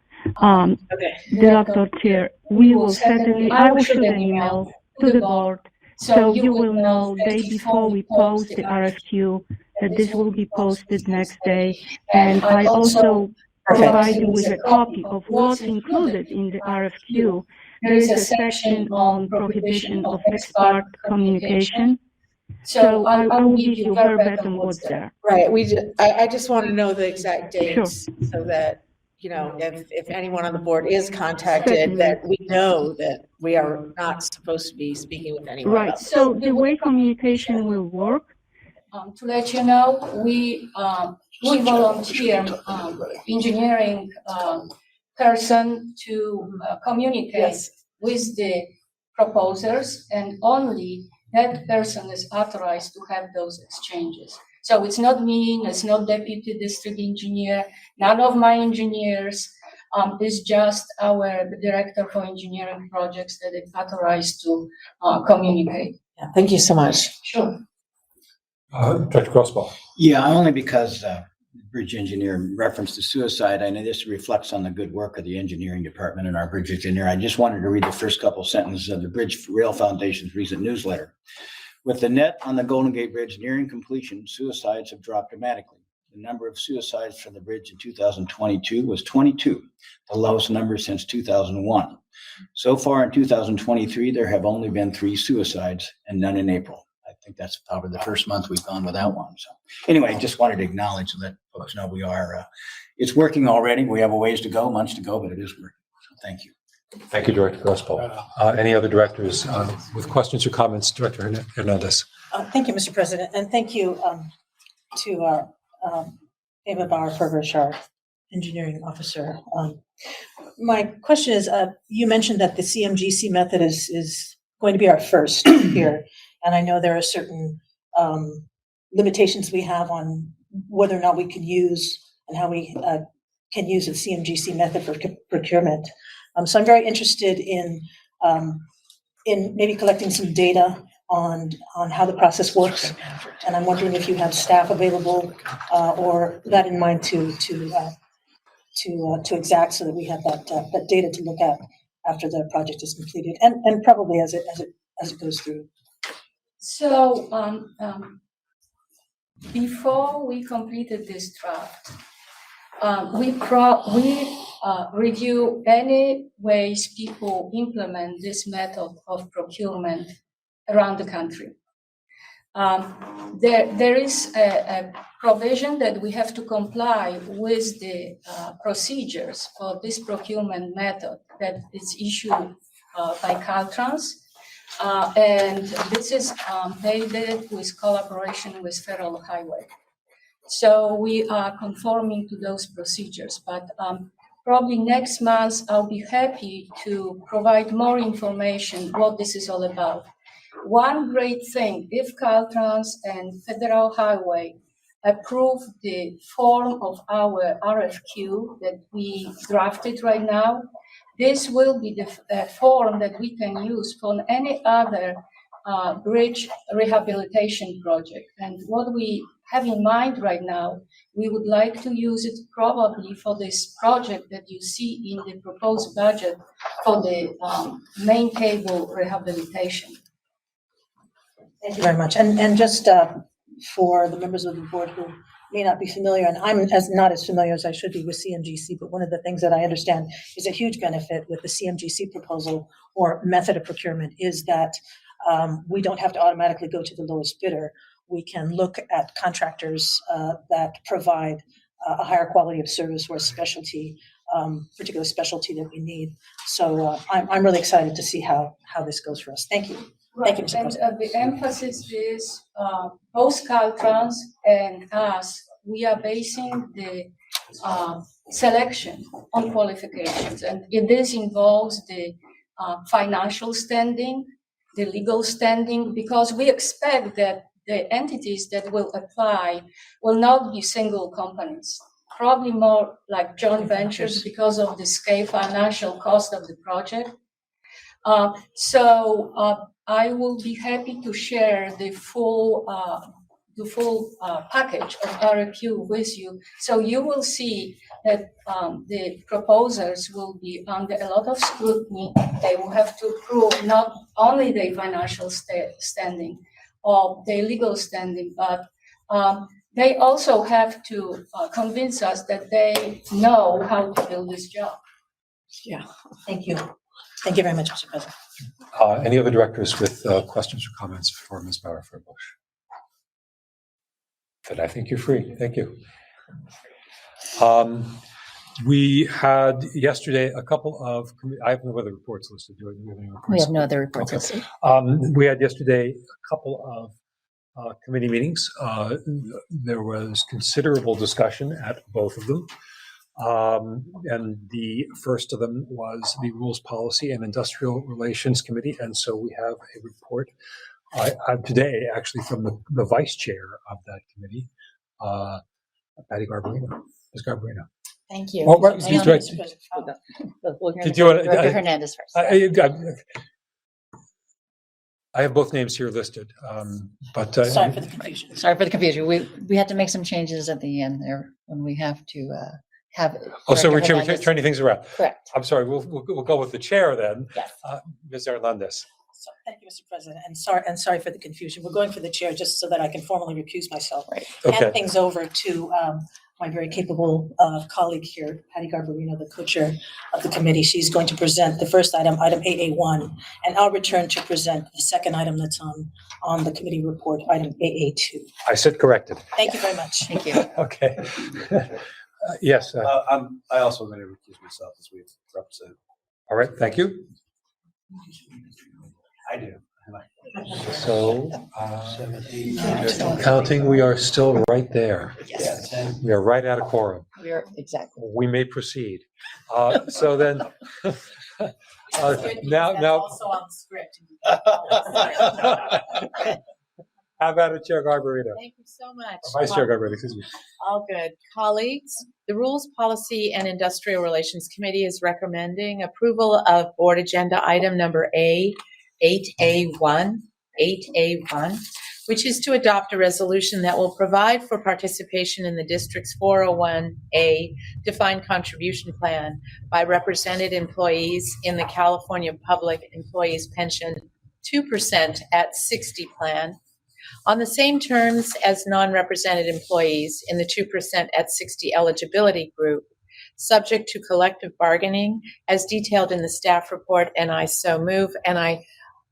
Director Chair, I will shoot an email to the board, so you will know day before we post the RFQ that this will be posted next day. And I also provide you with a copy of what's included in the RFQ. There is a section on prohibition of ex parte communication. So I will give you verbatim what's there. Right. I just want to know the exact dates so that, you know, if anyone on the board is contacted, that we know that we are not supposed to be speaking with anyone Right. else. So the way communication will work, to let you know, we volunteer engineering person to communicate with the proposers, and only that person is authorized to have those exchanges. So it's not me, it's not deputy district engineer, none of my engineers. It's just our director for engineering projects that is authorized to communicate. Yeah, thank you so much. Sure. Director Grossbaugh. Yeah, only because bridge engineer referenced to suicide. I know this reflects on the good work of the engineering department and our bridge engineer. I just wanted to read the first couple sentences of the Bridge Rail Foundation's recent newsletter. With the net on the Golden Gate Bridge nearing completion, suicides have dropped dramatically. The number of suicides from the bridge in 2022 was 22, the lowest number since 2001. So far in 2023, there have only been 3 suicides and none in April. I think that's probably the first month we've gone without one. So anyway, just wanted to acknowledge so that folks know we are, it's working already. We have a ways to go, months to go, but it is working. So thank you. Thank you, Director Grossbaugh. Any other directors with questions or comments? Director Hernandez. Thank you, Mr. President, and thank you to our David Bauer-Furbush, our engineering officer. My question is, you mentioned that the CMGC method is going to be our first here, and I know there are certain limitations we have on whether or not we can use and how we can use the CMGC method for procurement. So I'm very interested in maybe collecting some data on how the process works. And I'm wondering if you have staff available or that in mind to exact so that we have that data to look at after the project is completed and probably as it goes through. So before we completed this draft, we review any ways people implement this method of procurement around the country. There is a provision that we have to comply with the procedures for this procurement method that is issued by Caltrans. And this is they did with collaboration with Federal Highway. So we are conforming to those procedures, but probably next month I'll be happy to provide more information what this is all about. One great thing, if Caltrans and Federal Highway approve the form of our RFQ that we drafted right now, this will be the form that we can use for any other bridge rehabilitation project. And what we have in mind right now, we would like to use it probably for this project that you see in the proposed budget for the main cable rehabilitation. Thank you very much. And just for the members of the board who may not be familiar, and I'm not as familiar as I should be with CMGC, but one of the things that I understand is a huge benefit with the CMGC proposal or method of procurement is that we don't have to automatically go to the lowest bidder. We can look at contractors that provide a higher quality of service or a specialty, particular specialty that we need. So I'm really excited to see how this goes for us. Thank you. Thank you, Mr. President. And the emphasis is both Caltrans and us, we are basing the selection on qualifications. And this involves the financial standing, the legal standing, because we expect that the entities that will apply will not be single companies, probably more like joint ventures because of the scale financial cost of the project. So I will be happy to share the full package of RFQ with you. So you will see that the proposers will be under a lot of scrutiny. They will have to prove not only their financial standing or their legal standing, but they also have to convince us that they know how to do this job. Yeah, thank you. Thank you very much, Mr. President. Any other directors with questions or comments for Ms. Bauer-Furbush? Then I think you're free. Thank you. We had yesterday a couple of, I have no other reports listed. Do you have any reports? We have no other reports Okay. listed. We had yesterday a couple of committee meetings. There was considerable discussion at both of them. And the first of them was the Rules Policy and Industrial Relations Committee. And so we have a report today, actually, from the vice chair of that committee, Patty Garbarino. Ms. Garbarino. Thank you. Oh, right, Hang on, right. Mr. President. We'll hear Did you want Director Hernandez first. I have both names here listed, but Sorry for the confusion. Sorry for the confusion. We had to make some changes at the end there when we have to have. Oh, so we're Director Hernandez. turning things around. Correct. I'm sorry. We'll go with the chair then. Yes. Ms. Hernandez. So, thank you, Mr. President, and sorry for the confusion. We're going for the chair just so that I can formally recuse myself. Right. Okay. Hand things over to my very capable colleague here, Patty Garbarino, the co-chair of the committee. She's going to present the first item, item 8A1, and I'll return to present the second item that's on the committee report, item 8A2. I said corrected. Thank you very much. Thank you. Okay. Yes. I also am going to recuse myself as we represent. All right. Thank you. I do. So, counting, we are still right there. Yes. We are right at a quorum. We are, exactly. We may proceed. So then, now, Also on the script. How about it, Chair Garbarino? Thank you so much. Or Vice Chair Garbarino, excuse me. All good. Colleagues, the Rules, Policy, and Industrial Relations Committee is recommending approval of Board Agenda Item Number 8A1, which is to adopt a resolution that will provide for participation in the district's 401A defined contribution plan by represented employees in the California Public Employees Pension 2% at 60 plan on the same terms as non-represented employees in the 2% at 60 eligibility group, subject to collective bargaining as detailed in the staff report, and I so move. And I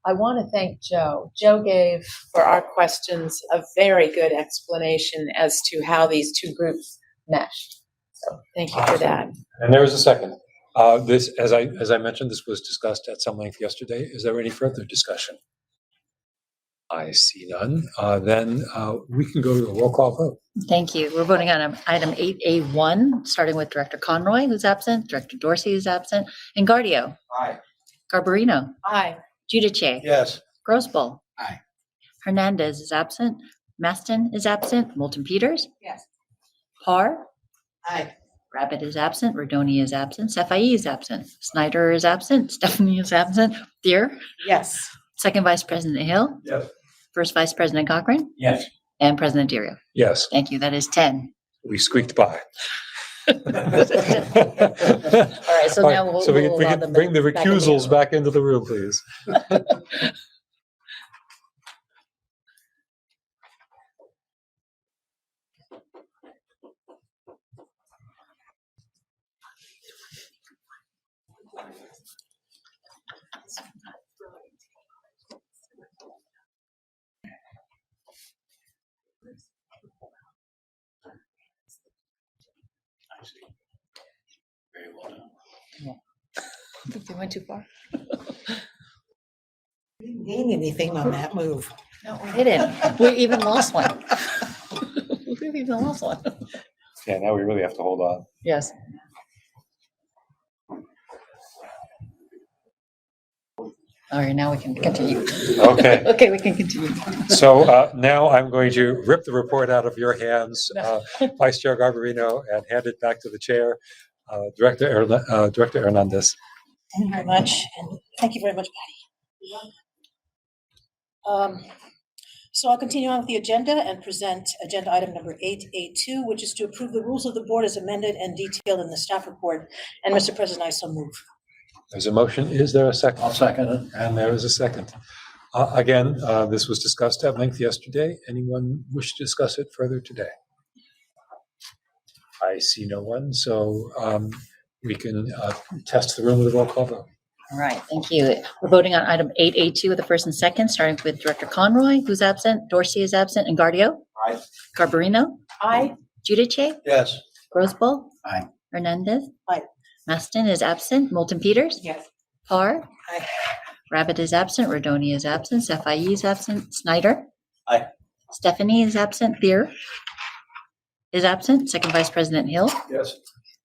want to thank Joe. Joe gave, for our questions, a very good explanation as to how these two groups meshed. So thank you for that. And there is a second. This, as I mentioned, this was discussed at some length yesterday. Is there any further discussion? I see none. Then we can go to a roll call vote. Thank you. We're voting on item 8A1, starting with Director Conroy, who's absent, Director Dorsey, who's absent, and Guardio. Aye. Garbarino. Aye. Giudice. Yes. Grossbull. Aye. Hernandez is absent. Maston is absent. Moulton Peters. Yes. Parr. Aye. Rabbit is absent. Rodoni is absent. Sefai is absent. Snyder is absent. Stephanie is absent. Thier. Yes. Second Vice President Hill. Yes. First Vice President Cochran. Yes. And President Dirio. Yes, Thank you. That is 10. we squeaked by. All right, so now we'll. So we we'll allow can them bring the back in the recusals room. back into the room, please. Very well done. I think they went too far. We didn't gain anything on that move. No, we didn't. We even lost one. We even lost one. Yeah, now we really have to hold on. Yes. All right, now we can continue. Okay. Okay, we can continue. So now I'm going to rip the report out of your hands, Vice Chair Garbarino, and hand it back to the chair, Director Hernandez. Thank you very much, and thank you very much, Patty. So I'll continue on with the agenda and present agenda item number 8A2, which is to approve the rules of the board as amended and detailed in the staff report. And Mr. President, I so move. There's a motion. Is there a second? I'll second it. And there is a second. Again, this was discussed at length yesterday. Anyone wish to discuss it further today? I see no one, so we can test the room with a roll call vote. All right, thank you. We're voting on item 8A2 with the first and second, starting with Director Conroy, who's absent, Dorsey is absent, and Guardio. Aye. Garbarino. Aye. Giudice. Yes. Grossbull. Aye. Hernandez. Aye. Maston is absent. Moulton Peters. Yes. Parr. Aye. Rabbit is absent. Rodoni is absent. Sefai is absent. Snyder. Aye. Stephanie is absent. Thier is absent. Second Vice President Hill. Yes.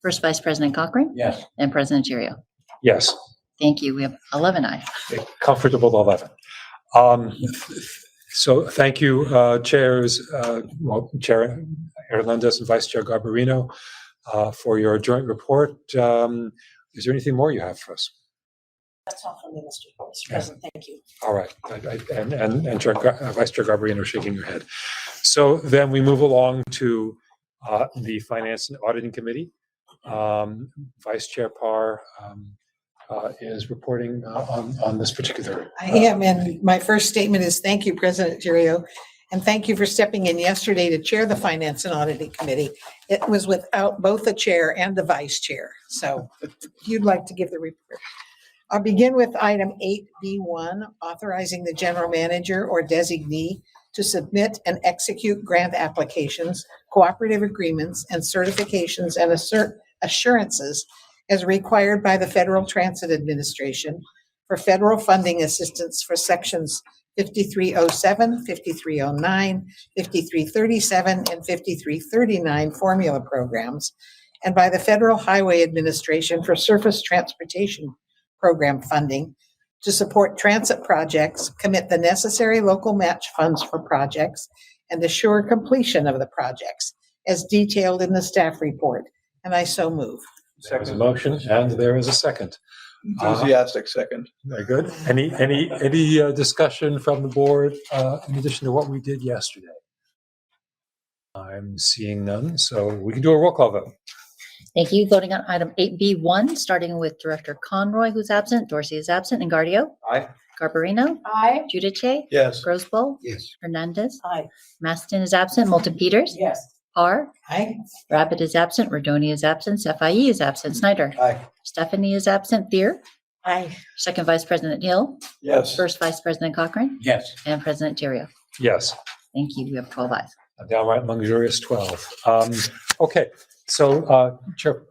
First Vice President Cochran. Yes. And President Girio. Yes, Thank you. We have 11 ayes. a comfortable 11. So thank you, Chairs, Chair Hernandez and Vice Chair Garbarino, for your joint report. Is there anything more you have for us? That's all from me, Mr. President. Thank you. All right, and Chair Vice Chair Garbarino shaking your head. So then we move along to the Finance and Auditing Committee. Vice Chair Parr is reporting on this particular. I am, and my first statement is thank you, President Girio, and thank you for stepping in yesterday to chair the Finance and Auditing Committee. It was without both the chair and the vice chair, so if you'd like to give the report. I'll begin with item 8B1, authorizing the general manager or designee to submit and execute grant applications, cooperative agreements, and certifications and assurances as required by the Federal Transit Administration for federal funding assistance for sections 5307, 5309, 5337, and 5339 formula programs, and by the Federal Highway Administration for surface transportation program funding to support transit projects, commit the necessary local match funds for projects, and assure completion of the projects as detailed in the staff report. And I so move. There's a motion and there is a second. Enthusiastic second. Very good. Any discussion from the board in addition to what we did yesterday? I'm seeing none, so we can do a roll call vote. Thank you. Voting on item 8B1, starting with Director Conroy, who's absent, Dorsey is absent, and Guardio. Aye. Garbarino. Aye. Judice. Yes. Grosboll. Yes. Hernandez. Aye. Maston is absent, Moulton Peters. Yes. Parr. Aye. Rabbit is absent, Rodoni is absent, Sefai is absent, Snyder. Aye. Stephanie is absent, Thier. Aye. Second Vice President Hill. Yes. First Vice President Cochran. Yes. And President Terrio. Yes, Thank you. We have 12 ayes. a downright luxurious 12. Okay, so Chair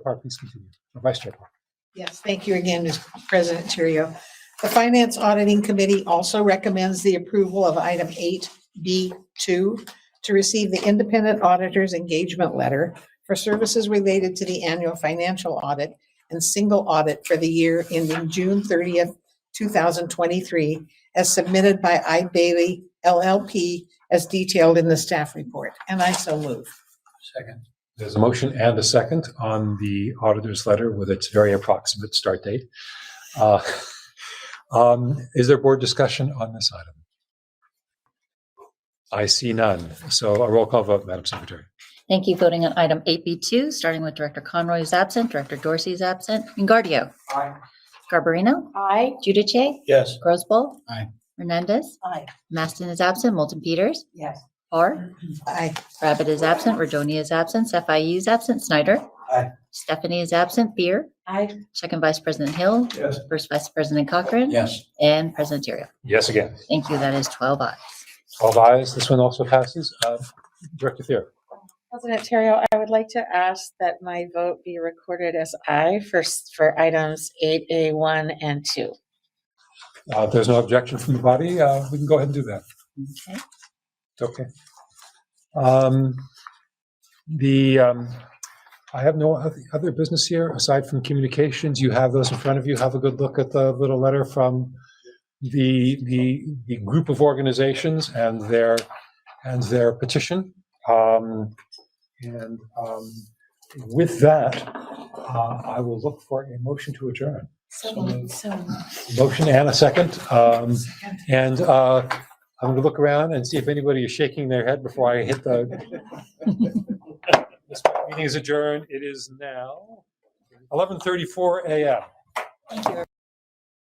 Park, please continue. Or Vice Chair Park. Yes, thank you again, Mr. President Terrio. The Finance Auditing Committee also recommends the approval of item 8B2 to receive the Independent Auditor's Engagement Letter for services related to the annual financial audit and single audit for the year ending June 30th, 2023, as submitted by I. Bailey LLP as detailed in the staff report. And I so move. Second. There's a motion and a second on the auditor's letter with its very approximate start date. Is there board discussion on this item? I see none. So a roll call vote, Madam Secretary. Thank you. Voting on item 8B2, starting with Director Conroy is absent, Director Dorsey is absent, and Guardio. Aye. Garbarino. Aye. Judice. Yes. Grosboll. Aye. Hernandez. Aye. Maston is absent, Moulton Peters. Yes. Parr. Aye. Rabbit is absent, Rodoni is absent, Sefai is absent, Snyder. Aye. Stephanie is absent, Thier. Aye. Second Vice President Hill. Yes. First Vice President Cochran. Yes. And President Terrio. Yes, again. Thank you. That is 12 ayes. 12 ayes. This one also passes. Director Thier. President Terrio, I would like to ask that my vote be recorded as aye for items 8A1 and 2. If there's no objection from the body, we can go ahead and do that. Okay. It's okay. I have no other business here aside from communications. You have those in front of you. Have a good look at the little letter from the group of organizations and their petition. With that, I will look for a motion to adjourn. Motion and a second. And I'm going to look around and see if anybody is shaking their head before I hit the. This meeting is adjourned. It is now 11:34 a.m. Thank you.